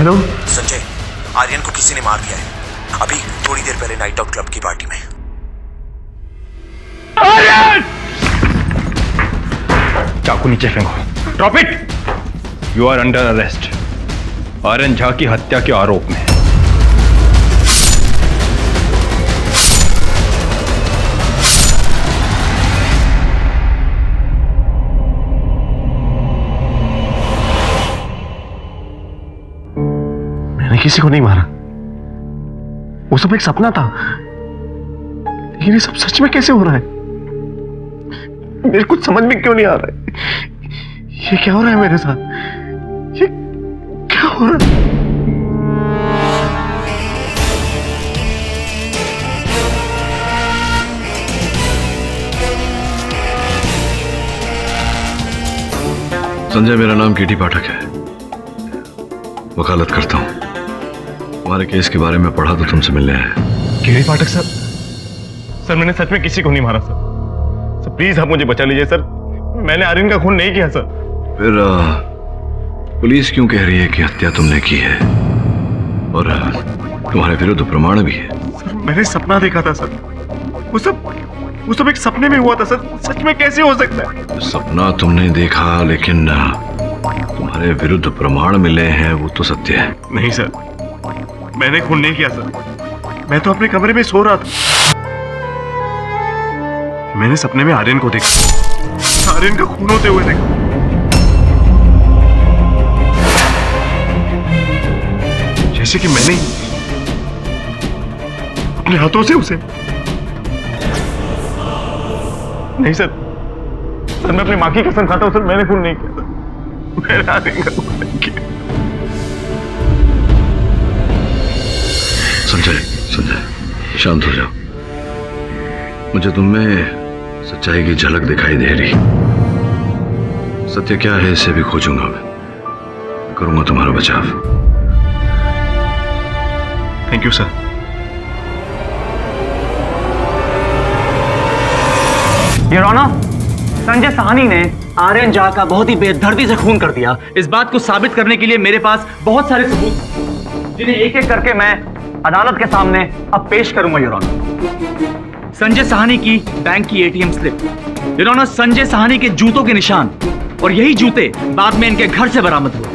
Speaker 17: हेलो
Speaker 18: संजय, आर्यन को किसी ने मार दिया है अभी थोड़ी देर पहले नाइट आउट क्लब की पार्टी में।
Speaker 16: चाकू नीचे फेंको। Drop it. You are under arrest Aryan Jha की हत्या के आरोप में।
Speaker 17: मैंने किसी को नहीं मारा, वो सब एक सपना था। लेकिन ये सब सच में कैसे हो रहा है? मेरे कुछ समझ में क्यों नहीं आ रहा है? ये क्या हो रहा है मेरे साथ? ये क्या हो रहा है?
Speaker 7: संजय, मेरा नाम केटी पाठक है, वकालत करता हूं। तुम्हारे केस के बारे में पढ़ा तो तुमसे मिलने आया।
Speaker 17: केटी पाठक सर, सर मैंने सच में किसी को नहीं मारा सर। सर प्लीज आप मुझे बचा लीजिए सर, मैंने आर्यन का खून नहीं किया सर।
Speaker 7: फिर पुलिस क्यों कह रही है कि हत्या तुमने की है और तुम्हारे विरुद्ध प्रमाण भी है?
Speaker 17: सर मैंने सपना देखा था सर, वो सब एक सपने में हुआ था सर। सच में कैसे हो सकता है?
Speaker 7: सपना तुमने देखा, लेकिन तुम्हारे विरुद्ध प्रमाण मिले हैं, वो तो सत्य है।
Speaker 17: नहीं सर, मैंने खून नहीं किया सर। मैं तो अपने कमरे में सो रहा था, मैंने सपने में आर्यन को देखा, आर्यन का खून होते हुए देखा। जैसे कि मैंने अपने हाथों से उसे। नहीं सर, सर मैं अपनी मां की कसम खाता हूं सर, मैंने खून नहीं किया सर। मैंने आर्यन का खून नहीं किया।
Speaker 7: संजय, शांत हो जाओ। मुझे तुममें सच्चाई की झलक दिखाई दे रही। सत्य क्या है इसे भी खोजूंगा मैं करूंगा तुम्हारा बचाव।
Speaker 17: Thank you sir.
Speaker 10: Your honour, Sanjay Sahni ने आर्यन झा का बहुत ही बेदर्दी से खून कर दिया। इस बात को साबित करने के लिए मेरे पास बहुत सारे सबूत हैं, जिन्हें एक एक करके मैं अदालत के सामने अब पेश करूंगा योर ऑनर। संजय साहनी की बैंक की ATM slip, your honour Sanjay Sahni के जूतों के निशान, और यही जूते बाद में इनके घर से बरामद हुए।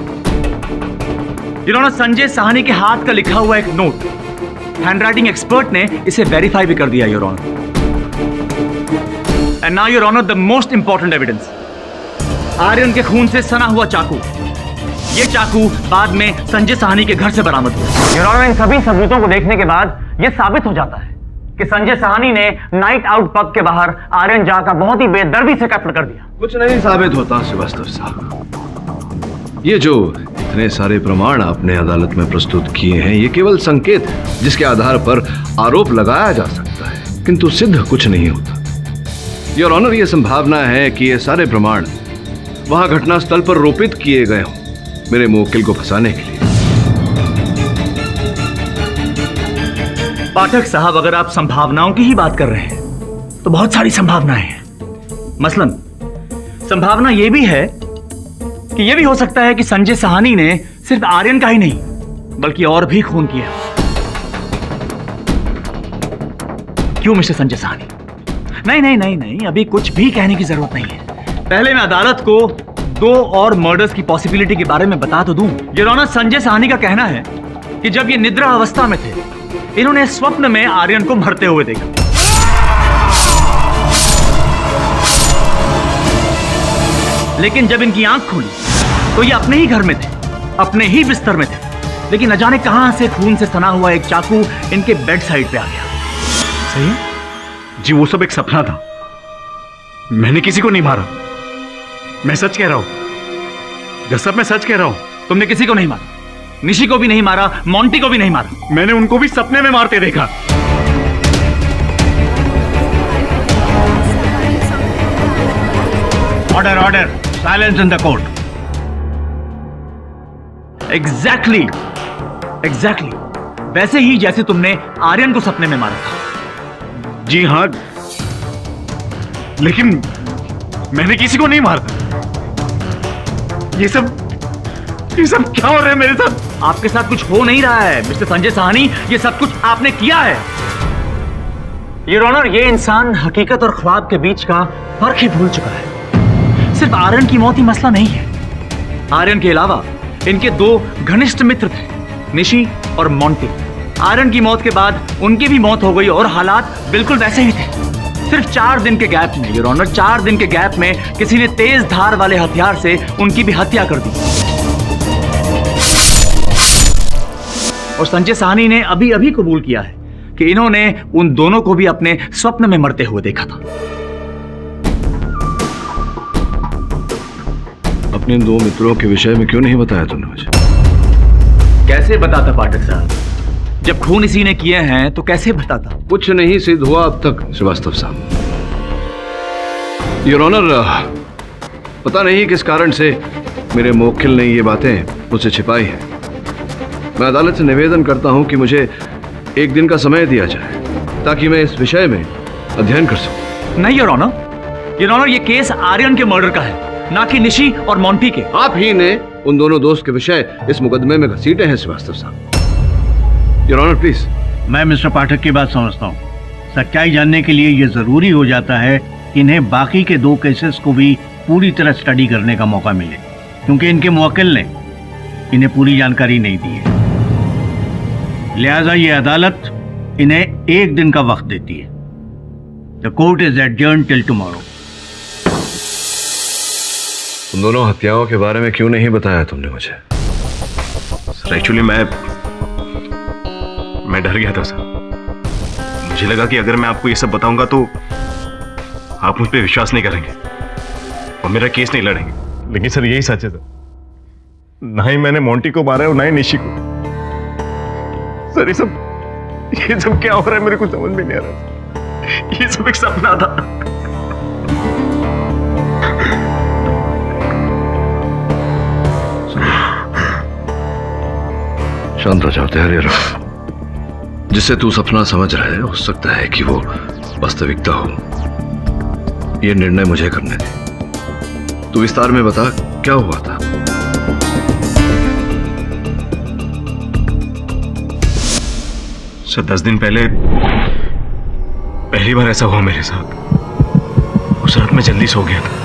Speaker 10: योर ऑनर संजय साहनी के हाथ का लिखा हुआ एक नोट, हैंडराइटिंग एक्सपर्ट ने इसे वेरीफाई भी कर दिया your honour. And now your honour the most important evidence, Aryan के खून से सना हुआ चाकू। ये चाकू बाद में संजय साहनी के घर से बरामद हुआ। योर ऑनर इन सभी सबूतों को देखने के बाद यह साबित हो जाता है कि संजय साहनी ने नाइट आउट पब के बाहर आर्यन झा का बहुत ही बेदर्दी से कत्ल कर दिया।
Speaker 7: कुछ नहीं साबित होता श्रीवास्तव साहब। ये जो इतने सारे प्रमाण आपने अदालत में प्रस्तुत किए हैं, ये केवल संकेत जिसके आधार पर आरोप लगाया जा सकता है, किंतु सिद्ध कुछ नहीं होता। योर ऑनर, यह संभावना है कि ये सारे प्रमाण वहां घटनास्थल पर रोपित किए गए हों मेरे मुवक्किल को फंसाने के लिए।
Speaker 10: पाठक साहब, अगर आप संभावनाओं की ही बात कर रहे हैं तो बहुत सारी संभावनाएं हैं। मसलन संभावना यह भी है कि यह भी हो सकता है कि संजय साहनी ने सिर्फ आर्यन का ही नहीं बल्कि और भी खून किया। क्यों मिस्टर संजय साहनी? नहीं, अभी कुछ भी कहने की जरूरत नहीं है। पहले मैं अदालत को 2 और मर्डर्स की पॉसिबिलिटी के बारे में बता तो दूं। योर ऑनर, संजय साहनी का कहना है कि जब ये निद्रा अवस्था में थे, इन्होंने स्वप्न में आर्यन को मरते हुए देखा। लेकिन जब इनकी आंख खुली तो ये अपने ही घर में थे, अपने ही बिस्तर में थे, लेकिन न जाने कहां से खून से सना हुआ एक चाकू इनके बेड साइड पे आ गया।
Speaker 17: सही जी, वो सब एक सपना था। मैंने किसी को नहीं मारा, मैं सच कह रहा हूं। जैसा मैं सच कह रहा हूं।
Speaker 10: तुमने किसी को नहीं मारा, निशी को भी नहीं मारा, मोंटी को भी नहीं मारा।
Speaker 17: मैंने उनको भी सपने में मारते देखा।
Speaker 15: Order, silence in the court.
Speaker 10: Exactly वैसे ही जैसे तुमने आर्यन को सपने में मारा था।
Speaker 17: जी हां, लेकिन मैंने किसी को नहीं मारा। ये सब क्या हो रहा है मेरे साथ?
Speaker 10: आपके साथ कुछ हो नहीं रहा है मिस्टर संजय साहनी, ये सब कुछ आपने किया है। योर ऑनर, ये इंसान हकीकत और ख्वाब के बीच का फर्क ही भूल चुका है। सिर्फ आर्यन की मौत ही मसला नहीं है। आर्यन के अलावा इनके 2 घनिष्ठ मित्र थे, निशी और मोंटी। आर्यन की मौत के बाद उनकी भी मौत हो गई और हालात बिल्कुल वैसे ही थे। सिर्फ 4 दिन के गैप में, योर ऑनर, 4 दिन के गैप में किसी ने तेज धार वाले हथियार से उनकी भी हत्या कर दी। और संजय साहनी ने अभी अभी कबूल किया है कि इन्होंने उन दोनों को भी अपने स्वप्न में मरते हुए देखा था।
Speaker 7: अपने 2 मित्रों के विषय में क्यों नहीं बताया तुमने मुझे?
Speaker 10: कैसे बताता पाठक साहब, जब खून इसी ने किए हैं तो कैसे बताता?
Speaker 7: कुछ नहीं सिद्ध हुआ अब तक श्रीवास्तव साहब। योर ऑनर, पता नहीं किस कारण से मेरे मुवक्किल ने ये बातें मुझसे छिपाई है। मैं अदालत से निवेदन करता हूं कि मुझे 1 दिन का समय दिया जाए ताकि मैं इस विषय में अध्ययन कर सकूं।
Speaker 10: नहीं योर ऑनर, ये केस आर्यन के मर्डर का है, ना कि निशी और मोंटी के।
Speaker 7: आप ही ने उन दोनों दोस्त के विषय इस मुकदमे में घसीटे हैं श्रीवास्तव साहब। Your honour please.
Speaker 15: मैं मिस्टर पाठक की बात समझता हूँ। सच्चाई जानने के लिए यह जरूरी हो जाता है कि इन्हें बाकी के 2 केसेस को भी पूरी तरह स्टडी करने का मौका मिले, क्योंकि इनके मुवक्किल ने इन्हें पूरी जानकारी नहीं दी है। लिहाजा ये अदालत इन्हें 1 दिन का वक्त देती है। The court is adjourned till tomorrow.
Speaker 7: उन दोनों हत्याओं के बारे में क्यों नहीं बताया तुमने मुझे?
Speaker 17: सर एक्चुअली मैं डर गया था सर। मुझे लगा कि अगर मैं आपको ये सब बताऊंगा तो आप मुझ पे विश्वास नहीं करेंगे और मेरा केस नहीं लड़ेंगे। लेकिन सर यही सच है सर, ना ही मैंने मोंटी को मारा है और ना ही निशी को। सर ये सब क्या हो रहा है मेरे को समझ में नहीं आ रहा। ये सब एक सपना था।
Speaker 7: शांत हो जाओ, धैर्य रखो। जिसे तू सपना समझ रहा है हो सकता है कि वो वास्तविकता हो। ये निर्णय मुझे करने दे। तू विस्तार में बता क्या हुआ था।
Speaker 17: सर 10 दिन पहले पहली बार ऐसा हुआ मेरे साथ। उस रात मैं जल्दी सो गया था।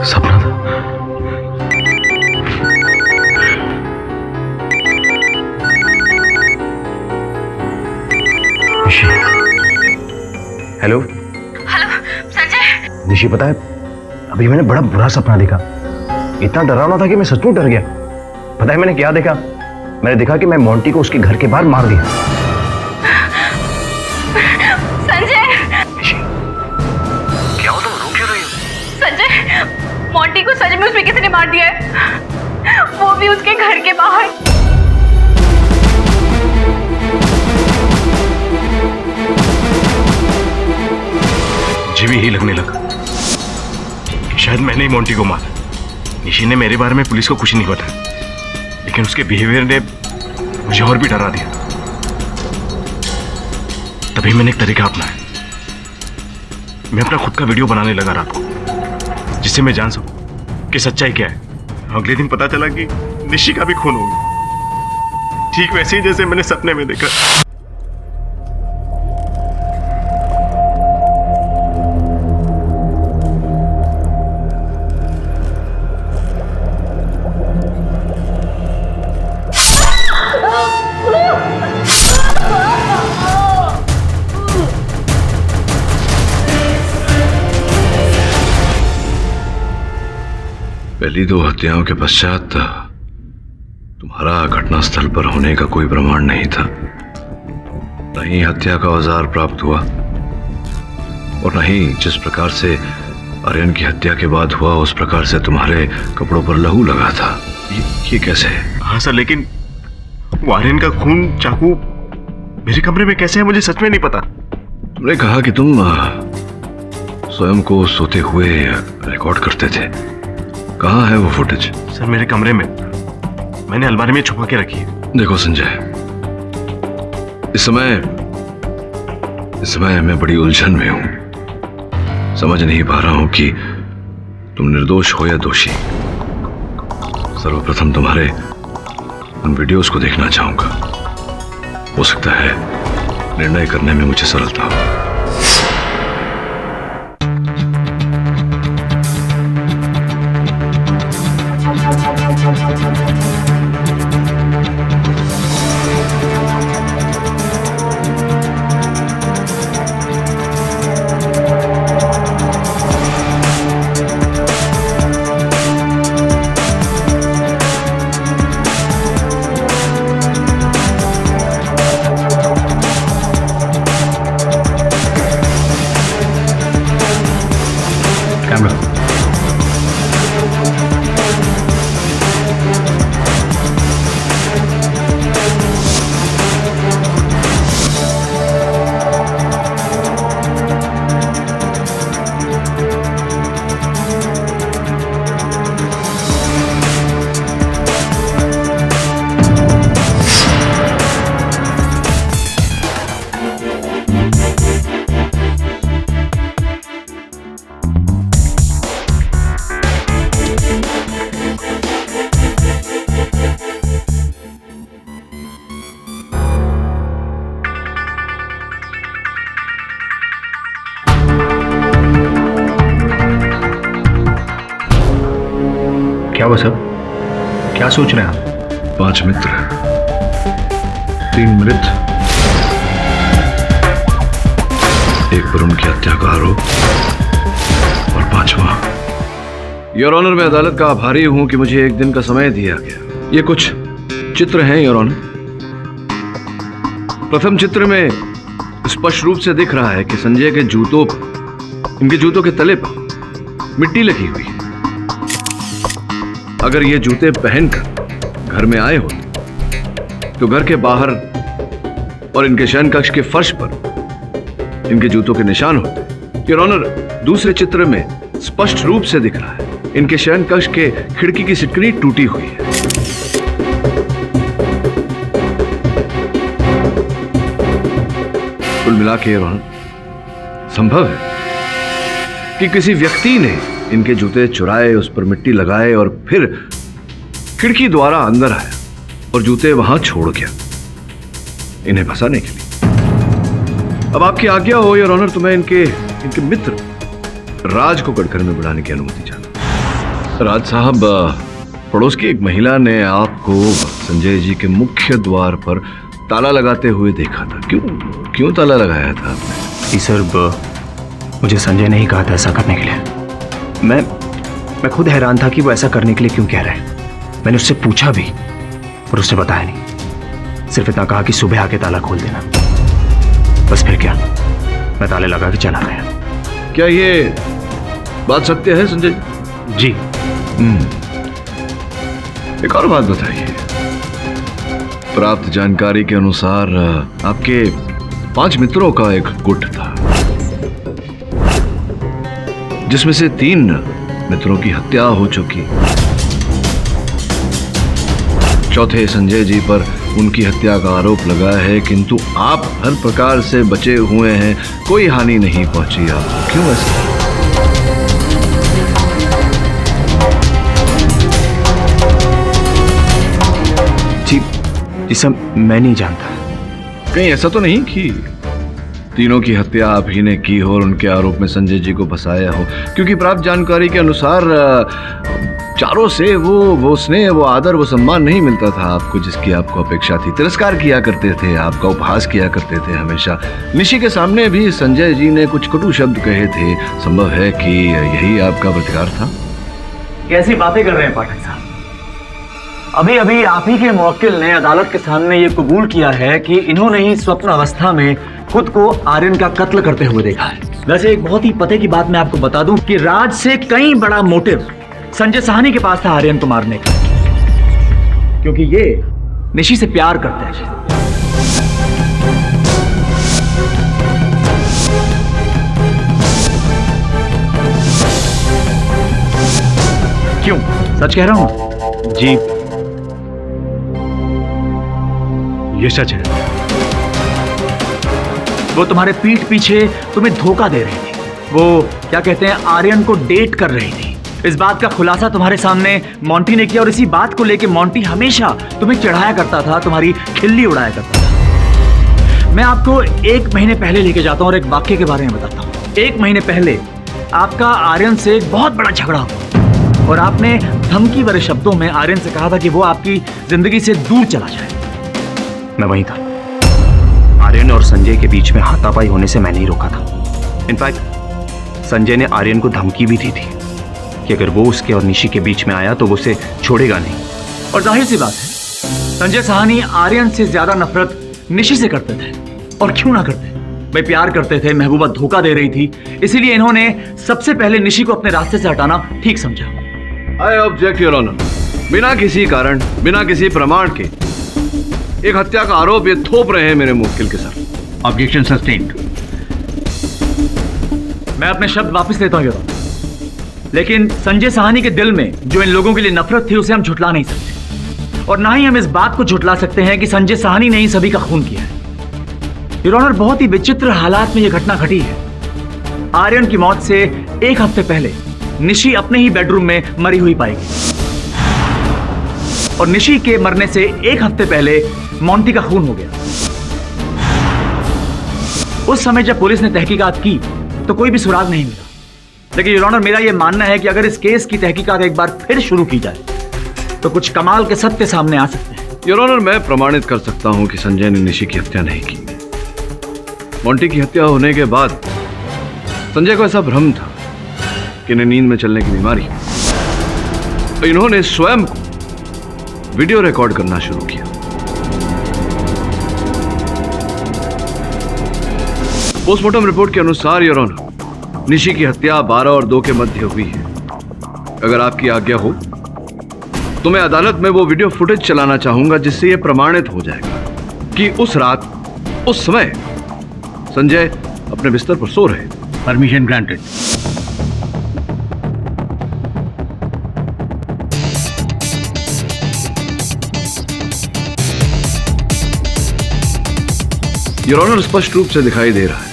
Speaker 17: सपना था।
Speaker 10: हेलो
Speaker 1: संजय।
Speaker 10: निशी, पता है अभी मैंने बड़ा बुरा सपना देखा। इतना डरावना था कि मैं सचमुच डर गया। पता है मैंने क्या देखा? मैंने देखा कि मैं मोंटी को उसके घर के बाहर मार दिया।
Speaker 1: संजय,
Speaker 10: क्या हो तुम रो क्यों रही हो?
Speaker 1: संजय, मोंटी को सच में उसमें किसी ने मार दिया है, वो भी उसके घर के बाहर।
Speaker 17: मुझे भी यही लगने लगा कि शायद मैंने ही मोंटी को मारा। निशी ने मेरे बारे में पुलिस को कुछ नहीं बताया, लेकिन उसके बिहेवियर ने मुझे और भी डरा दिया। तभी मैंने एक तरीका अपनाया। मैं अपना खुद का वीडियो बनाने लगा रात को, जिससे मैं जान सकूं कि सच्चाई क्या है। अगले दिन पता चला कि निशी का भी खून हो गया, ठीक वैसे ही जैसे मैंने सपने में देखा।
Speaker 7: पहली 2 हत्याओं के पश्चात तुम्हारा घटनास्थल पर होने का कोई प्रमाण नहीं था। न ही हत्या का औजार प्राप्त हुआ और न ही जिस प्रकार से आर्यन की हत्या के बाद हुआ उस प्रकार से तुम्हारे कपड़ों पर लहू लगा था। ये कैसे है?
Speaker 17: हाँ सर, लेकिन वो आर्यन का खून चाकू मेरे कमरे में कैसे है मुझे सच में नहीं पता।
Speaker 7: तुमने कहा कि तुम स्वयं को सोते हुए रिकॉर्ड करते थे। कहाँ है वो फुटेज?
Speaker 17: सर मेरे कमरे में मैंने अलमारी में छुपा के रखी है।
Speaker 7: देखो संजय, इस समय मैं बड़ी उलझन में हूं। समझ नहीं पा रहा हूं कि तुम निर्दोष हो या दोषी। सर्वप्रथम तुम्हारे उन वीडियोस को देखना चाहूंगा। हो सकता है निर्णय करने में मुझे सरलता हो।
Speaker 9: क्या हुआ सब? क्या सोच रहे हैं आप?
Speaker 7: 5 मित्र, 3 मृत, एक पर उनकी हत्या का आरोप और 5वां। योर ऑनर, मैं अदालत का आभारी हूं कि मुझे एक दिन का समय दिया गया। ये कुछ चित्र हैं योर ऑनर। प्रथम चित्र में स्पष्ट रूप से दिख रहा है कि संजय के जूतों पर, इनके जूतों के तले पर मिट्टी लगी हुई है। अगर ये जूते पहनकर घर में आए होते तो घर के बाहर और इनके शयन कक्ष के फर्श पर इनके जूतों के निशान होते। योर ऑनर, दूसरे चित्र में स्पष्ट रूप से दिख रहा है इनके शयन कक्ष के खिड़की की सिटकनी टूटी हुई है। कुल मिला के योर ऑनर, संभव है कि किसी व्यक्ति ने इनके जूते चुराए, उस पर मिट्टी लगाए और फिर खिड़की द्वारा अंदर आया और जूते वहां छोड़ गया इन्हें फंसाने के लिए। अब आपकी आज्ञा हो योर ऑनर तो मैं इनके मित्र राज को गढ़कर में बुलाने की अनुमति चाहता। राज साहब, पड़ोस की एक महिला ने आपको संजय जी के मुख्य द्वार पर ताला लगाते हुए देखा था। क्यों ताला लगाया था आपने?
Speaker 9: सर, मुझे संजय ने ही कहा था ऐसा करने के लिए। मैं खुद हैरान था कि वो ऐसा करने के लिए क्यों कह रहा है। मैंने उससे पूछा भी और उसने बताया नहीं, सिर्फ इतना कहा कि सुबह आके ताला खोल देना। बस फिर क्या, मैं ताले लगा के चला गया।
Speaker 7: क्या ये बात सत्य है संजय
Speaker 9: जी?
Speaker 7: एक और बात बताइए। प्राप्त जानकारी के अनुसार आपके 5 मित्रों का एक गुट था जिसमें से 3 मित्रों की हत्या हो चुकी। चौथे संजय जी पर उनकी हत्या का आरोप लगा है, किंतु आप हर प्रकार से बचे हुए हैं, कोई हानि नहीं पहुंची आपको। क्यों ऐसा?
Speaker 9: जी सर, मैं नहीं जानता।
Speaker 7: कहीं ऐसा तो नहीं कि तीनों की हत्या आप ही ने की हो और उनके आरोप में संजय जी को फंसाया हो? क्योंकि प्राप्त जानकारी के अनुसार चारों से वो स्नेह, वो आदर, वो सम्मान नहीं मिलता था आपको जिसकी आपको अपेक्षा थी। तिरस्कार किया करते थे, आपका उपहास किया करते थे हमेशा। निशी के सामने भी संजय जी ने कुछ कटु शब्द कहे थे। संभव है कि यही आपका प्रतिकार था?
Speaker 10: कैसी बातें कर रहे हैं पाठक साहब? अभी अभी आप ही के मुवक्किल ने अदालत के सामने ये कबूल किया है कि इन्होंने ही स्वप्न अवस्था में खुद को आर्यन का कत्ल करते हुए देखा है। वैसे एक बहुत ही पते की बात मैं आपको बता दूं कि राज से कई बड़ा मोटिव संजय साहनी के पास था आर्यन को मारने का, क्योंकि ये निशी से प्यार करते हैं। क्यों, सच कह रहा हूं?
Speaker 9: जी,
Speaker 15: ये सच है।
Speaker 10: वो तुम्हारे पीठ पीछे तुम्हें धोखा दे रही थी। वो क्या कहते हैं, आर्यन को डेट कर रही थी। इस बात का खुलासा तुम्हारे सामने मोंटी ने किया और इसी बात को लेकर मोंटी हमेशा तुम्हें चिढ़ाया करता था, तुम्हारी खिल्ली उड़ाया करता था। मैं आपको 1 महीने पहले लेके जाता हूँ और एक वाक्य के बारे में बताता हूँ। 1 महीने पहले आपका आर्यन से एक बहुत बड़ा झगड़ा हुआ और आपने धमकी भरे शब्दों में आर्यन से कहा था कि वो आपकी जिंदगी से दूर चला जाए।
Speaker 9: मैं वहीं था। आर्यन और संजय के बीच में हाथापाई होने से मैंने ही रोका था। इनफैक्ट संजय ने आर्यन को धमकी भी दी थी कि अगर वो उसके और निशी के बीच में आया तो वो उसे छोड़ेगा नहीं।
Speaker 10: और जाहिर सी बात है, संजय साहनी आर्यन से ज्यादा नफरत निशी से करते थे। और क्यों ना करते, वे प्यार करते थे, महबूबा धोखा दे रही थी, इसीलिए इन्होंने सबसे पहले निशी को अपने रास्ते से हटाना ठीक समझा।
Speaker 7: I object your honour. बिना किसी कारण, बिना किसी प्रमाण के एक हत्या का आरोप ये थोप रहे हैं मेरे मुवक्किल के सर।
Speaker 15: Objection sustained.
Speaker 10: मैं अपने शब्द वापस लेता हूं योर ऑनर। लेकिन संजय साहनी के दिल में जो इन लोगों के लिए नफरत थी उसे हम झुठला नहीं सकते और ना ही हम इस बात को झुठला सकते हैं कि संजय साहनी ने ही सभी का खून किया है। योर ऑनर, बहुत ही विचित्र हालात में यह घटना घटी है। आर्यन की मौत से 1 हफ्ते पहले निशी अपने ही बेडरूम में मरी हुई पाई गई और निशी के मरने से 1 हफ्ते पहले मोंटी का खून हो गया। उस समय जब पुलिस ने तहकीकात की तो कोई भी सुराग नहीं मिला। लेकिन योर ऑनर, मेरा यह मानना है कि अगर इस केस की तहकीकात एक बार फिर शुरू की जाए तो कुछ कमाल के सत्य सामने आ सकते हैं।
Speaker 7: योर ऑनर, मैं प्रमाणित कर सकता हूं कि संजय ने निशी की हत्या नहीं की। मोंटी की हत्या होने के बाद संजय को ऐसा भ्रम था कि इन्हें नींद में चलने की बीमारी है, तो इन्होंने स्वयं को वीडियो रिकॉर्ड करना शुरू किया। पोस्टमार्टम रिपोर्ट के अनुसार योर ऑनर, निशी की हत्या 12 और 2 के मध्य हुई है। अगर आपकी आज्ञा हो तो मैं अदालत में वो वीडियो फुटेज चलाना चाहूंगा जिससे यह प्रमाणित हो जाएगा कि उस रात, उस समय संजय अपने बिस्तर पर सो रहे।
Speaker 15: Permission granted.
Speaker 7: योर ऑनर, स्पष्ट रूप से दिखाई दे रहा है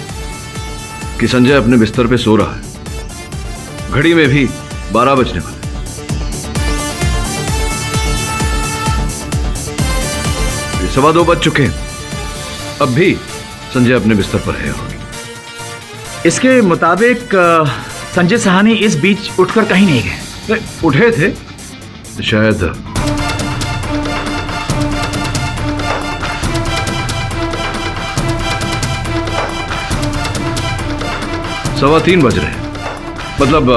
Speaker 7: कि संजय अपने बिस्तर पे सो रहा है। घड़ी में भी 12 बजने वाले। 2:15 बज चुके हैं, अब भी संजय अपने बिस्तर पर है।
Speaker 10: इसके मुताबिक संजय साहनी इस बीच उठकर कहीं नहीं गए।
Speaker 7: उठे थे शायद। सवा 3 बज रहे हैं, मतलब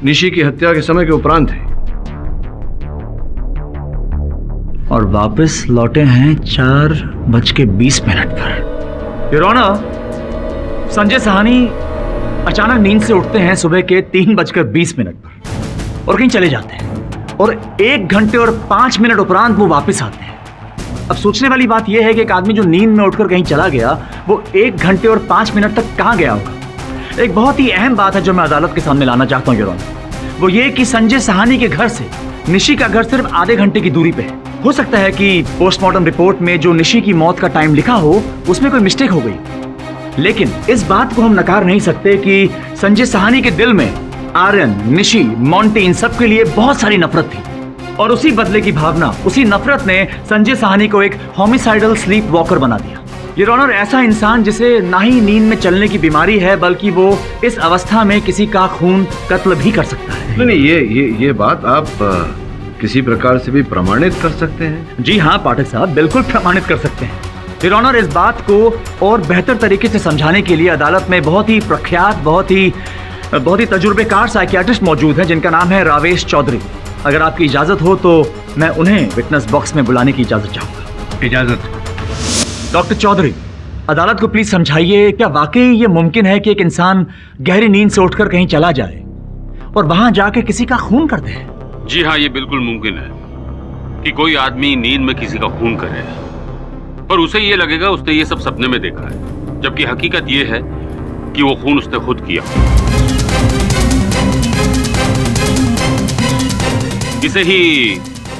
Speaker 7: निशी की हत्या के समय के उपरांत है।
Speaker 10: और वापस लौटे हैं 4:20 पर। योर ऑनर, संजय साहनी अचानक नींद से उठते हैं सुबह के 3:20 पर और कहीं चले जाते हैं और 1 घंटे और 5 मिनट उपरांत वो वापस आते हैं। अब सोचने वाली बात यह है कि एक आदमी जो नींद में उठकर कहीं चला गया वो 1 घंटे और 5 मिनट तक कहां गया होगा। एक बहुत ही अहम बात है जो मैं अदालत के सामने लाना चाहता हूं योर ऑनर, वो ये कि संजय साहनी के घर से निशी का घर सिर्फ आधे घंटे की दूरी पे है। हो सकता है कि पोस्टमार्टम रिपोर्ट में जो निशी की मौत का टाइम लिखा हो उसमें कोई मिस्टेक हो गई, लेकिन इस बात को हम नकार नहीं सकते कि संजय साहनी के दिल में आर्यन, निशी, मोंटी, इन सब के लिए बहुत सारी नफरत थी और उसी बदले की भावना, उसी नफरत ने संजय साहनी को एक होमिसाइडल स्लीप वॉकर बना दिया। योर ऑनर, ऐसा इंसान जिसे ना ही नींद में चलने की बीमारी है बल्कि वो इस अवस्था में किसी का खून कत्ल भी कर सकता है।
Speaker 7: नहीं, ये बात आप किसी प्रकार से भी प्रमाणित कर सकते हैं?
Speaker 10: जी हाँ पाठक साहब, बिल्कुल प्रमाणित कर सकते हैं। योर ऑनर, इस बात को और बेहतर तरीके से समझाने के लिए अदालत में बहुत ही प्रख्यात, बहुत ही तजुर्बेकार साइकियाट्रिस्ट मौजूद हैं जिनका नाम है रावेश चौधरी। अगर आपकी इजाजत हो तो मैं उन्हें विटनेस बॉक्स में बुलाने की इजाजत चाहूंगा।
Speaker 15: इजाजत।
Speaker 10: डॉक्टर चौधरी, अदालत को प्लीज समझाइए, क्या वाकई ये मुमकिन है कि एक इंसान गहरी नींद से उठकर कहीं चला जाए और वहां जाके किसी का खून कर दे?
Speaker 19: जी हाँ, ये बिल्कुल मुमकिन है कि कोई आदमी नींद में किसी का खून करे, पर उसे ये लगेगा उसने ये सब सपने में देखा है, जबकि हकीकत ये है कि वो खून उसने खुद किया। इसे ही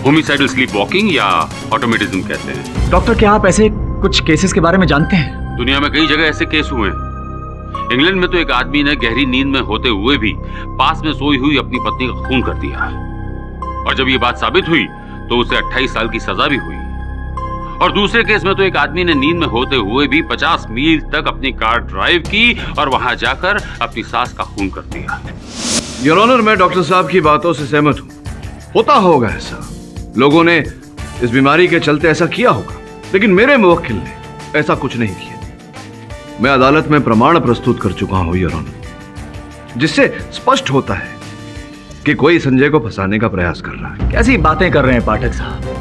Speaker 19: होमिसाइडल स्लीप वॉकिंग या ऑटोमेटिज्म कहते हैं।
Speaker 10: डॉक्टर, क्या आप ऐसे कुछ केसेस के बारे में जानते हैं?
Speaker 19: दुनिया में कई जगह ऐसे केस हुए हैं। इंग्लैंड में तो एक आदमी ने गहरी नींद में होते हुए भी पास में सोई हुई अपनी पत्नी का खून कर दिया, और जब ये बात साबित हुई तो उसे 28 साल की सजा भी हुई। और दूसरे केस में तो एक आदमी ने नींद में होते हुए भी 50 मील तक अपनी कार ड्राइव की और वहां जाकर अपनी सास का खून कर दिया।
Speaker 7: योर ऑनर, मैं डॉक्टर साहब की बातों से सहमत हूं। होता होगा ऐसा, लोगों ने इस बीमारी के चलते ऐसा किया होगा, लेकिन मेरे मुवक्किल ने ऐसा कुछ नहीं किया। मैं अदालत में प्रमाण प्रस्तुत कर चुका हूं योर ऑनर, जिससे स्पष्ट होता है कि कोई संजय को फंसाने का प्रयास कर रहा है।
Speaker 10: कैसी बातें कर रहे हैं पाठक साहब?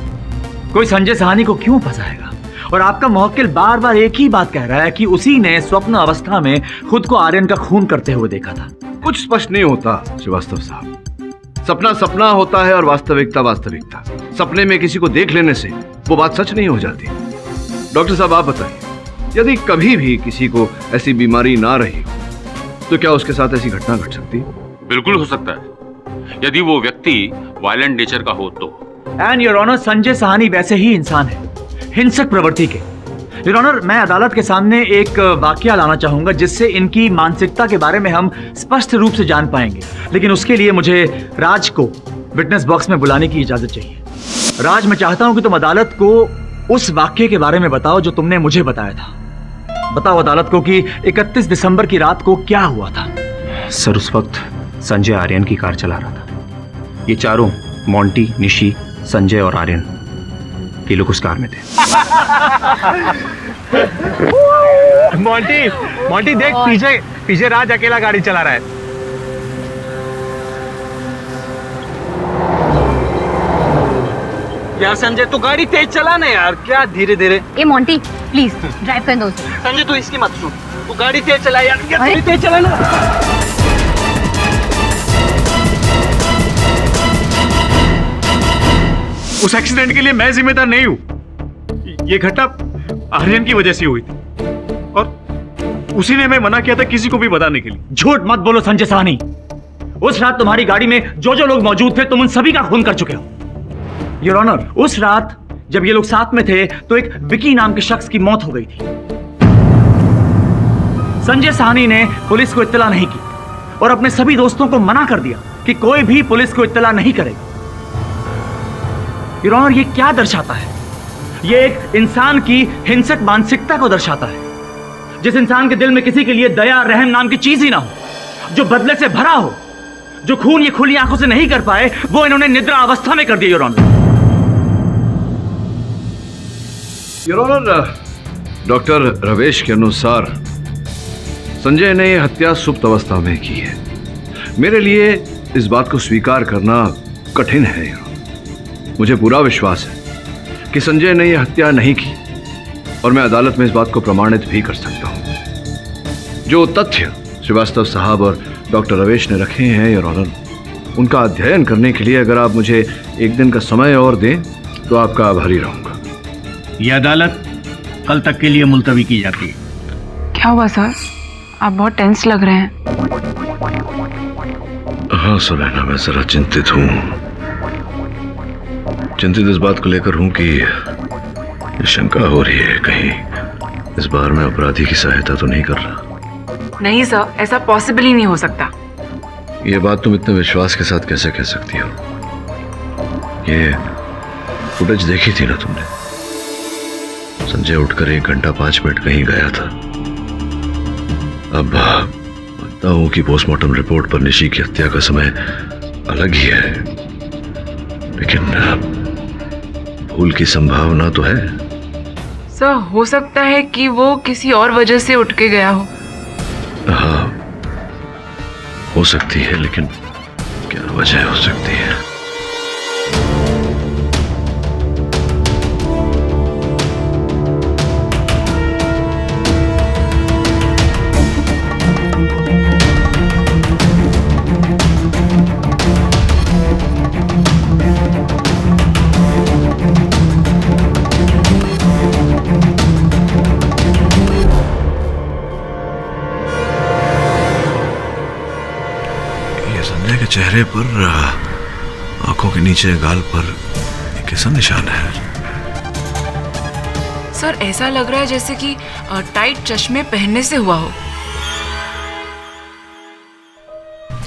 Speaker 10: कोई संजय साहनी को क्यों फंसाएगा? और आपका मुवक्किल बार बार एक ही बात कह रहा है कि उसी ने स्वप्न अवस्था में खुद को आर्यन का खून करते हुए देखा था।
Speaker 7: कुछ स्पष्ट नहीं होता श्रीवास्तव साहब। सपना सपना होता है और वास्तविकता वास्तविकता। सपने में किसी को देख लेने से वो बात सच नहीं हो जाती। डॉक्टर साहब, आप बताइए, यदि कभी भी किसी को ऐसी बीमारी ना रही हो तो क्या उसके साथ ऐसी घटना घट सकती?
Speaker 19: बिल्कुल हो सकता है, यदि वो व्यक्ति वायलेंट नेचर का हो तो।
Speaker 10: And your honour, Sanjay Sahni वैसे ही इंसान है, हिंसक प्रवृत्ति के। योर ऑनर, मैं अदालत के सामने एक वाकया लाना चाहूंगा जिससे इनकी मानसिकता के बारे में हम स्पष्ट रूप से जान पाएंगे, लेकिन उसके लिए मुझे राज को विटनेस बॉक्स में बुलाने की इजाजत चाहिए। राज, मैं चाहता हूं कि तुम अदालत को उस वाक्य के बारे में बताओ जो तुमने मुझे बताया था। बताओ अदालत को कि 31 दिसंबर की रात को क्या हुआ था।
Speaker 9: सर, उस वक्त संजय आर्यन की कार चला रहा था। ये चारों, मोंटी, निशी, संजय और आर्यन, ये लोग उस कार में थे।
Speaker 17: मोंटी देख, पीछे राज अकेला गाड़ी चला रहा है।
Speaker 10: यार संजय, तू गाड़ी तेज चला ना यार, क्या धीरे धीरे।
Speaker 1: ए मोंटी, प्लीज ड्राइव कर दो।
Speaker 10: संजय, तू इसकी मत सुन, तू गाड़ी तेज चला यार, गाड़ी तेज चला ना।
Speaker 17: उस एक्सीडेंट के लिए मैं जिम्मेदार नहीं हूं। ये घटना आर्यन की वजह से हुई थी और उसी ने हमें मना किया था किसी को भी बताने के लिए।
Speaker 10: झूठ मत बोलो संजय साहनी। उस रात तुम्हारी गाड़ी में जो जो लोग मौजूद थे तुम उन सभी का खून कर चुके हो। योर ऑनर, उस रात जब ये लोग साथ में थे तो एक विकी नाम के शख्स की मौत हो गई थी। संजय साहनी ने पुलिस को इत्तला नहीं की और अपने सभी दोस्तों को मना कर दिया कि कोई भी पुलिस को इत्तला नहीं करेगा। योर ऑनर, ये क्या दर्शाता है? ये एक इंसान की हिंसक मानसिकता को दर्शाता है। जिस इंसान के दिल में किसी के लिए दया रहम नाम की चीज ही ना हो, जो बदले से भरा हो, जो खून ये खुली आंखों से नहीं कर पाए, वो इन्होंने निद्रा अवस्था में कर दिया। योर ऑनर,
Speaker 7: डॉक्टर रवेश के अनुसार संजय ने यह हत्या सुप्त अवस्था में की है। मेरे लिए इस बात को स्वीकार करना कठिन है। मुझे पूरा विश्वास है कि संजय ने यह हत्या नहीं की और मैं अदालत में इस बात को प्रमाणित भी कर सकता हूं। जो तथ्य श्रीवास्तव साहब और डॉक्टर रवेश ने रखे हैं योर ऑनर, उनका अध्ययन करने के लिए अगर आप मुझे एक दिन का समय और दें तो आपका आभारी रहूंगा।
Speaker 15: यह अदालत कल तक के लिए मुलतवी की जाती है।
Speaker 4: क्या हुआ सर? आप बहुत टेंस लग रहे हैं।
Speaker 7: हाँ सुनैना, मैं जरा चिंतित हूँ। चिंतित इस बात को लेकर हूँ कि ये शंका हो रही है कहीं इस बार मैं अपराधी की सहायता तो नहीं कर रहा।
Speaker 4: नहीं सर, ऐसा पॉसिबल ही नहीं हो सकता।
Speaker 7: ये बात तुम इतने विश्वास के साथ कैसे कह सकती हो? ये फुटेज देखी थी ना तुमने? संजय उठकर 1 घंटा 5 मिनट कहीं गया था। अब मानता हूं कि पोस्टमार्टम रिपोर्ट पर निशी की हत्या का समय अलग ही है, लेकिन भूल की संभावना तो है।
Speaker 4: सर, हो सकता है कि वो किसी और वजह से उठ के गया हो।
Speaker 7: हाँ, हो सकती है, लेकिन क्या वजह हो सकती है? चेहरे पर, आंखों के नीचे गाल पर एक ऐसा निशान है।
Speaker 20: सर ऐसा लग रहा है जैसे कि टाइट चश्मे पहनने से हुआ हो।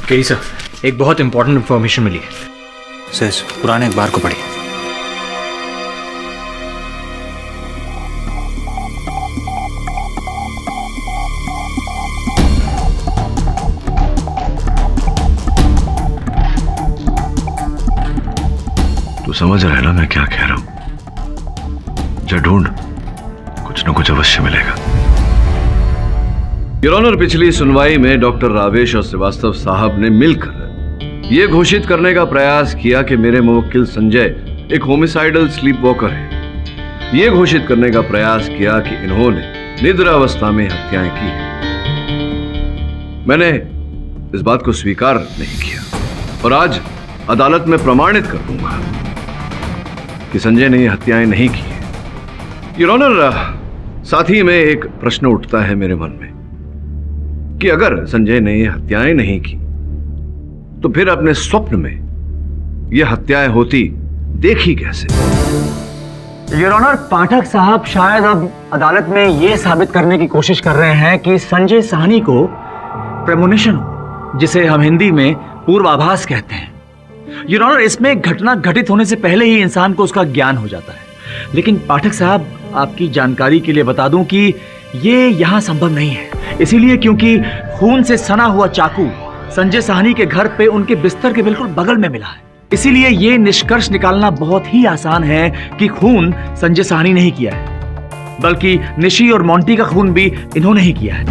Speaker 14: केडी सर, एक बहुत इंपॉर्टेंट इंफॉर्मेशन मिली है।
Speaker 18: सर पुराने अखबार को पढ़िए।
Speaker 7: तू समझ रहा है ना मैं क्या कह रहा हूं? जा ढूंढ, कुछ न कुछ अवश्य मिलेगा। योर ऑनर, पिछली सुनवाई में डॉक्टर रावेश और श्रीवास्तव साहब ने मिलकर यह घोषित करने का प्रयास किया कि मेरे मुवक्किल संजय एक होमिसाइडल स्लीप वॉकर है। यह घोषित करने का प्रयास किया कि इन्होंने निद्रावस्था में हत्याएं की हैं। मैंने इस बात को स्वीकार नहीं किया और आज अदालत में प्रमाणित कर दूंगा कि संजय ने ये हत्याएं नहीं की है। योर ऑनर, साथ ही में एक प्रश्न उठता है मेरे मन में कि अगर संजय ने ये हत्याएं नहीं की तो फिर अपने स्वप्न में ये हत्याएं होती देखी कैसे?
Speaker 10: योर ऑनर, पाठक साहब शायद अब अदालत में यह साबित करने की कोशिश कर रहे हैं कि संजय साहनी को प्रेमोनिशन हो, जिसे हम हिंदी में पूर्वाभास कहते हैं। योर ऑनर, इसमें घटना घटित होने से पहले ही इंसान को उसका ज्ञान हो जाता है। लेकिन पाठक साहब, आपकी जानकारी के लिए बता दूं कि ये यहां संभव नहीं है। इसीलिए क्योंकि खून से सना हुआ चाकू संजय साहनी के घर पे उनके बिस्तर के बिल्कुल बगल में मिला है। इसीलिए ये निष्कर्ष निकालना बहुत ही आसान है कि खून संजय साहनी ने ही किया है, बल्कि निशी और मोंटी का खून भी इन्होंने ही किया है।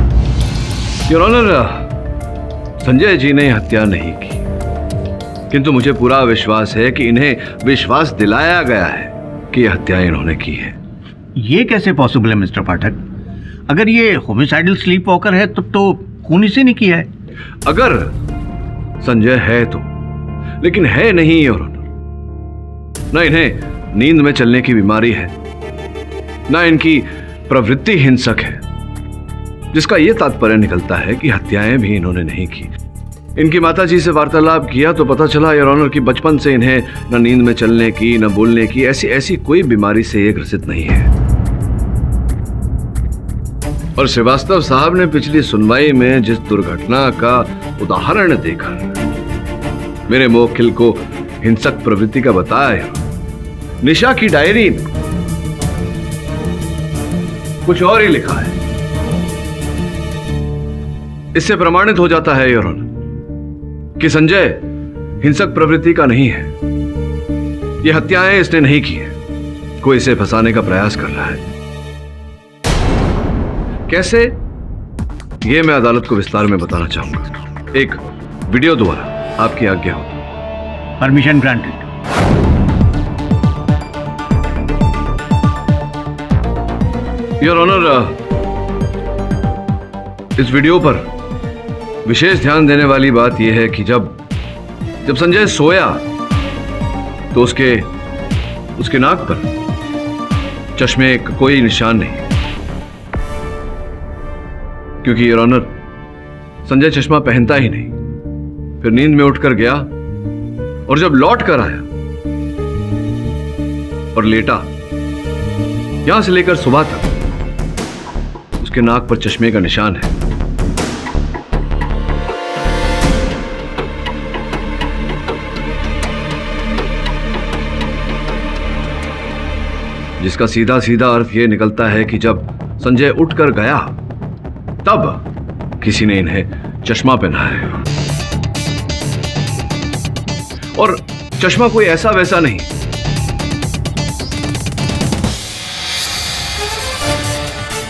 Speaker 7: योर ऑनर, संजय जी ने हत्या नहीं की, किंतु मुझे पूरा विश्वास है कि इन्हें विश्वास दिलाया गया है कि यह हत्या इन्होंने की है।
Speaker 15: ये कैसे पॉसिबल है मिस्टर पाठक? अगर ये होमिसाइडल स्लीप वॉकर है तब तो खून इसे नहीं किया है।
Speaker 7: अगर संजय है तो, लेकिन है नहीं योर ऑनर। न इन्हें नींद में चलने की बीमारी है, न इनकी प्रवृत्ति हिंसक है, जिसका यह तात्पर्य निकलता है कि हत्याएं भी इन्होंने नहीं की। इनकी माताजी से वार्तालाप किया तो पता चला योर ऑनर कि बचपन से इन्हें न नींद में चलने की, न बोलने की ऐसी कोई बीमारी से ये ग्रसित नहीं है। और श्रीवास्तव साहब ने पिछली सुनवाई में जिस दुर्घटना का उदाहरण देखा मेरे मुवक्किल को हिंसक प्रवृत्ति का बताया, निशा की डायरी में कुछ और ही लिखा है। इससे प्रमाणित हो जाता है योर ऑनर कि संजय हिंसक प्रवृत्ति का नहीं है। यह हत्याएं इसने नहीं की है, कोई इसे फंसाने का प्रयास कर रहा है। कैसे, यह मैं अदालत को विस्तार में बताना चाहूंगा, एक वीडियो द्वारा, आपकी आज्ञा हो।
Speaker 15: Permission granted.
Speaker 7: योर ऑनर, इस वीडियो पर विशेष ध्यान देने वाली बात यह है कि जब संजय सोया तो उसके नाक पर चश्मे का कोई निशान नहीं, क्योंकि योर ऑनर संजय चश्मा पहनता ही नहीं। फिर नींद में उठकर गया और जब लौट कर आया और लेटा, यहां से लेकर सुबह तक उसके नाक पर चश्मे का निशान है। जिसका सीधा सीधा अर्थ यह निकलता है कि जब संजय उठकर गया तब किसी ने इन्हें चश्मा पहना है। और चश्मा कोई ऐसा वैसा नहीं,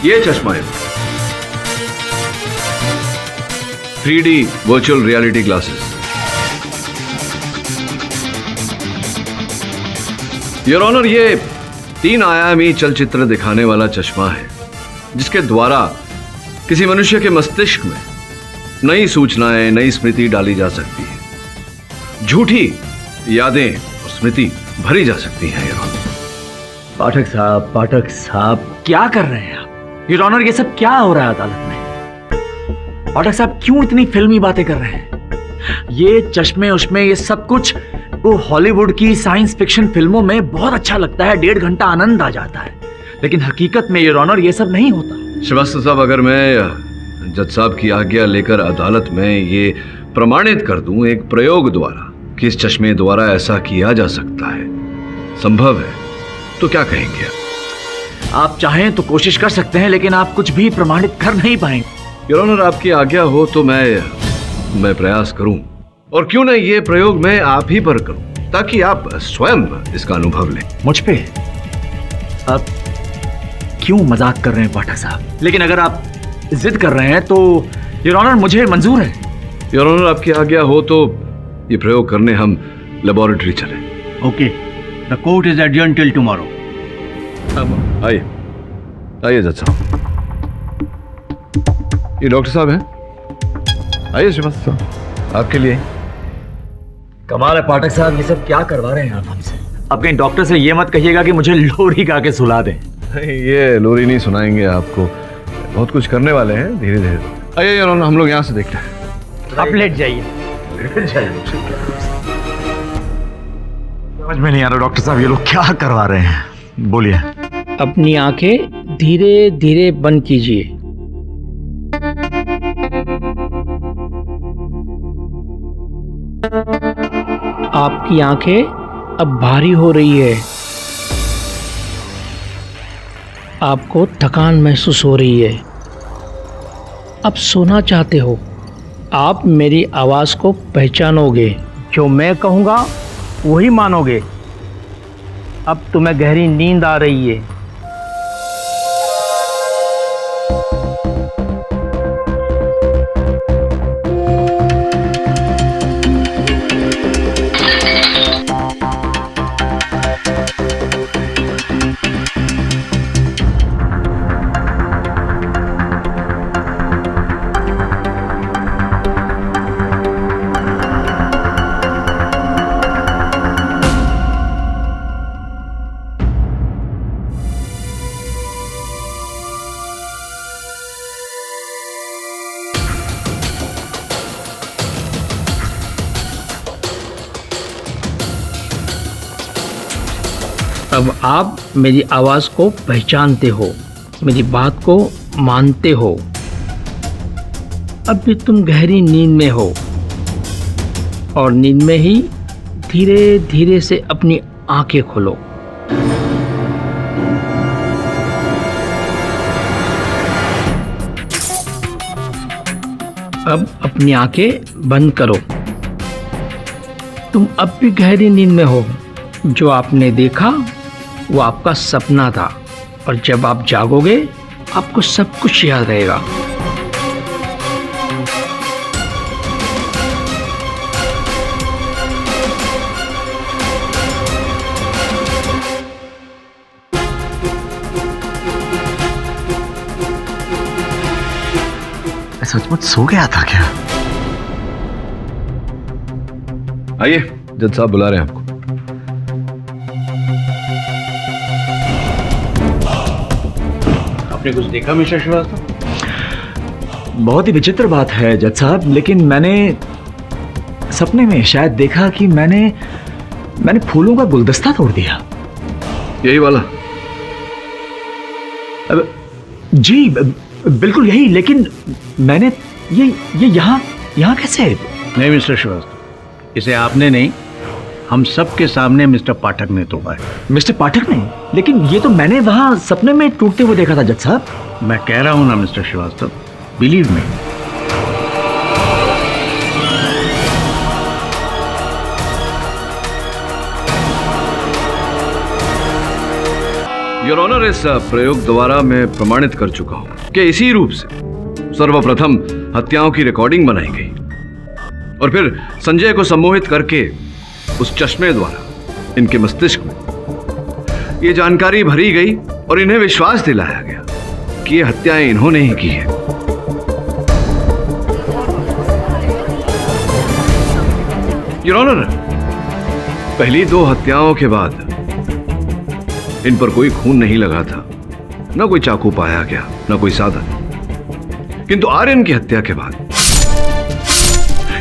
Speaker 7: ये चश्मा है 3D virtual reality glasses. Your honour, ये 3 आयामी चलचित्र दिखाने वाला चश्मा है, जिसके द्वारा किसी मनुष्य के मस्तिष्क में नई सूचनाएं, नई स्मृति डाली जा सकती है, झूठी यादें और स्मृति भरी जा सकती हैं।
Speaker 10: पाठक साहब क्या कर रहे हैं आप? योर ऑनर, ये सब क्या हो रहा है अदालत में? पाठक साहब क्यों इतनी फिल्मी बातें कर रहे हैं? ये चश्मे उश्मे ये सब कुछ वो हॉलीवुड की साइंस फिक्शन फिल्मों में बहुत अच्छा लगता है, 1.5 घंटा आनंद आ जाता है। लेकिन हकीकत में योर ऑनर ये सब नहीं होता।
Speaker 7: श्रीवास्तव साहब, अगर मैं जज साहब की आज्ञा लेकर अदालत में ये प्रमाणित कर दूं एक प्रयोग द्वारा कि इस चश्मे द्वारा ऐसा किया जा सकता है, संभव है, तो क्या कहेंगे?
Speaker 10: आप चाहें तो कोशिश कर सकते हैं, लेकिन आप कुछ भी प्रमाणित कर नहीं पाएंगे।
Speaker 7: योर ऑनर, आपकी आज्ञा हो तो मैं प्रयास करूं, और क्यों ना ये प्रयोग मैं आप ही पर करूं, ताकि आप स्वयं इसका अनुभव लें।
Speaker 10: मुझ पे आप क्यों मजाक कर रहे हैं पाठक साहब? लेकिन अगर आप जिद कर रहे हैं तो योर ऑनर मुझे मंजूर है।
Speaker 7: योर ऑनर, आपकी आज्ञा हो तो ये प्रयोग करने हम लेबोरेटरी चले।
Speaker 15: Okay, the court is adjourned till tomorrow.
Speaker 7: आइए आइए जज साहब, ये डॉक्टर साहब हैं। आइए श्रीवास्तव साहब, आपके लिए।
Speaker 10: कमाल है पाठक साहब, ये सब क्या करवा रहे हैं आप हमसे? अब कहीं डॉक्टर से ये मत कहिएगा कि मुझे लोरी गा के सुला दें।
Speaker 7: ये लोरी नहीं सुनाएंगे आपको, बहुत कुछ करने वाले हैं धीरे धीरे। आइए यार, हम लोग यहाँ से देखते हैं।
Speaker 10: आप लेट जाइए। समझ में नहीं आ रहा डॉक्टर साहब, ये लोग क्या करवा रहे हैं? बोलिए।
Speaker 21: अपनी आंखें धीरे धीरे बंद कीजिए। आपकी आंखें अब भारी हो रही है। आपको थकान महसूस हो रही है। अब सोना चाहते हो। आप मेरी आवाज़ को पहचानोगे। जो मैं कहूँगा वही मानोगे। अब तुम्हें गहरी नींद आ रही है। अब आप मेरी आवाज़ को पहचानते हो, मेरी बात को मानते हो। अब भी तुम गहरी नींद में हो और नींद में ही धीरे धीरे से अपनी आंखें खोलो। अब अपनी आंखें बंद करो। तुम अब भी गहरी नींद में हो। जो आपने देखा वो आपका सपना था, और जब आप जागोगे आपको सब कुछ याद रहेगा।
Speaker 9: सचमुच सो गया था क्या?
Speaker 7: आइए, जज साहब बुला रहे हैं आपको।
Speaker 15: आपने कुछ देखा मिस्टर श्रीवास्तव?
Speaker 10: बहुत ही विचित्र बात है जज साहब, लेकिन मैंने सपने में शायद देखा कि मैंने फूलों का गुलदस्ता तोड़ दिया।
Speaker 7: यही वाला?
Speaker 10: अब जी बिल्कुल यही, लेकिन मैंने ये यहाँ कैसे?
Speaker 15: नहीं मिस्टर श्रीवास्तव, इसे आपने नहीं, हम सबके सामने मिस्टर पाठक ने तोड़ा है।
Speaker 10: मिस्टर पाठक ने? लेकिन ये तो मैंने वहां सपने में टूटते हुए देखा था जज साहब।
Speaker 15: मैं कह रहा हूं ना mister Srivastava, believe me.
Speaker 7: Your honour, इस प्रयोग द्वारा मैं प्रमाणित कर चुका हूं कि इसी रूप से सर्वप्रथम हत्याओं की रिकॉर्डिंग बनाई गई और फिर संजय को सम्मोहित करके उस चश्मे द्वारा इनके मस्तिष्क में ये जानकारी भरी गई और इन्हें विश्वास दिलाया गया कि ये हत्याएं इन्होंने ही की है। योर ऑनर, पहली दो हत्याओं के बाद इन पर कोई खून नहीं लगा था, ना कोई चाकू पाया गया, ना कोई साधन। किंतु आर्यन की हत्या के बाद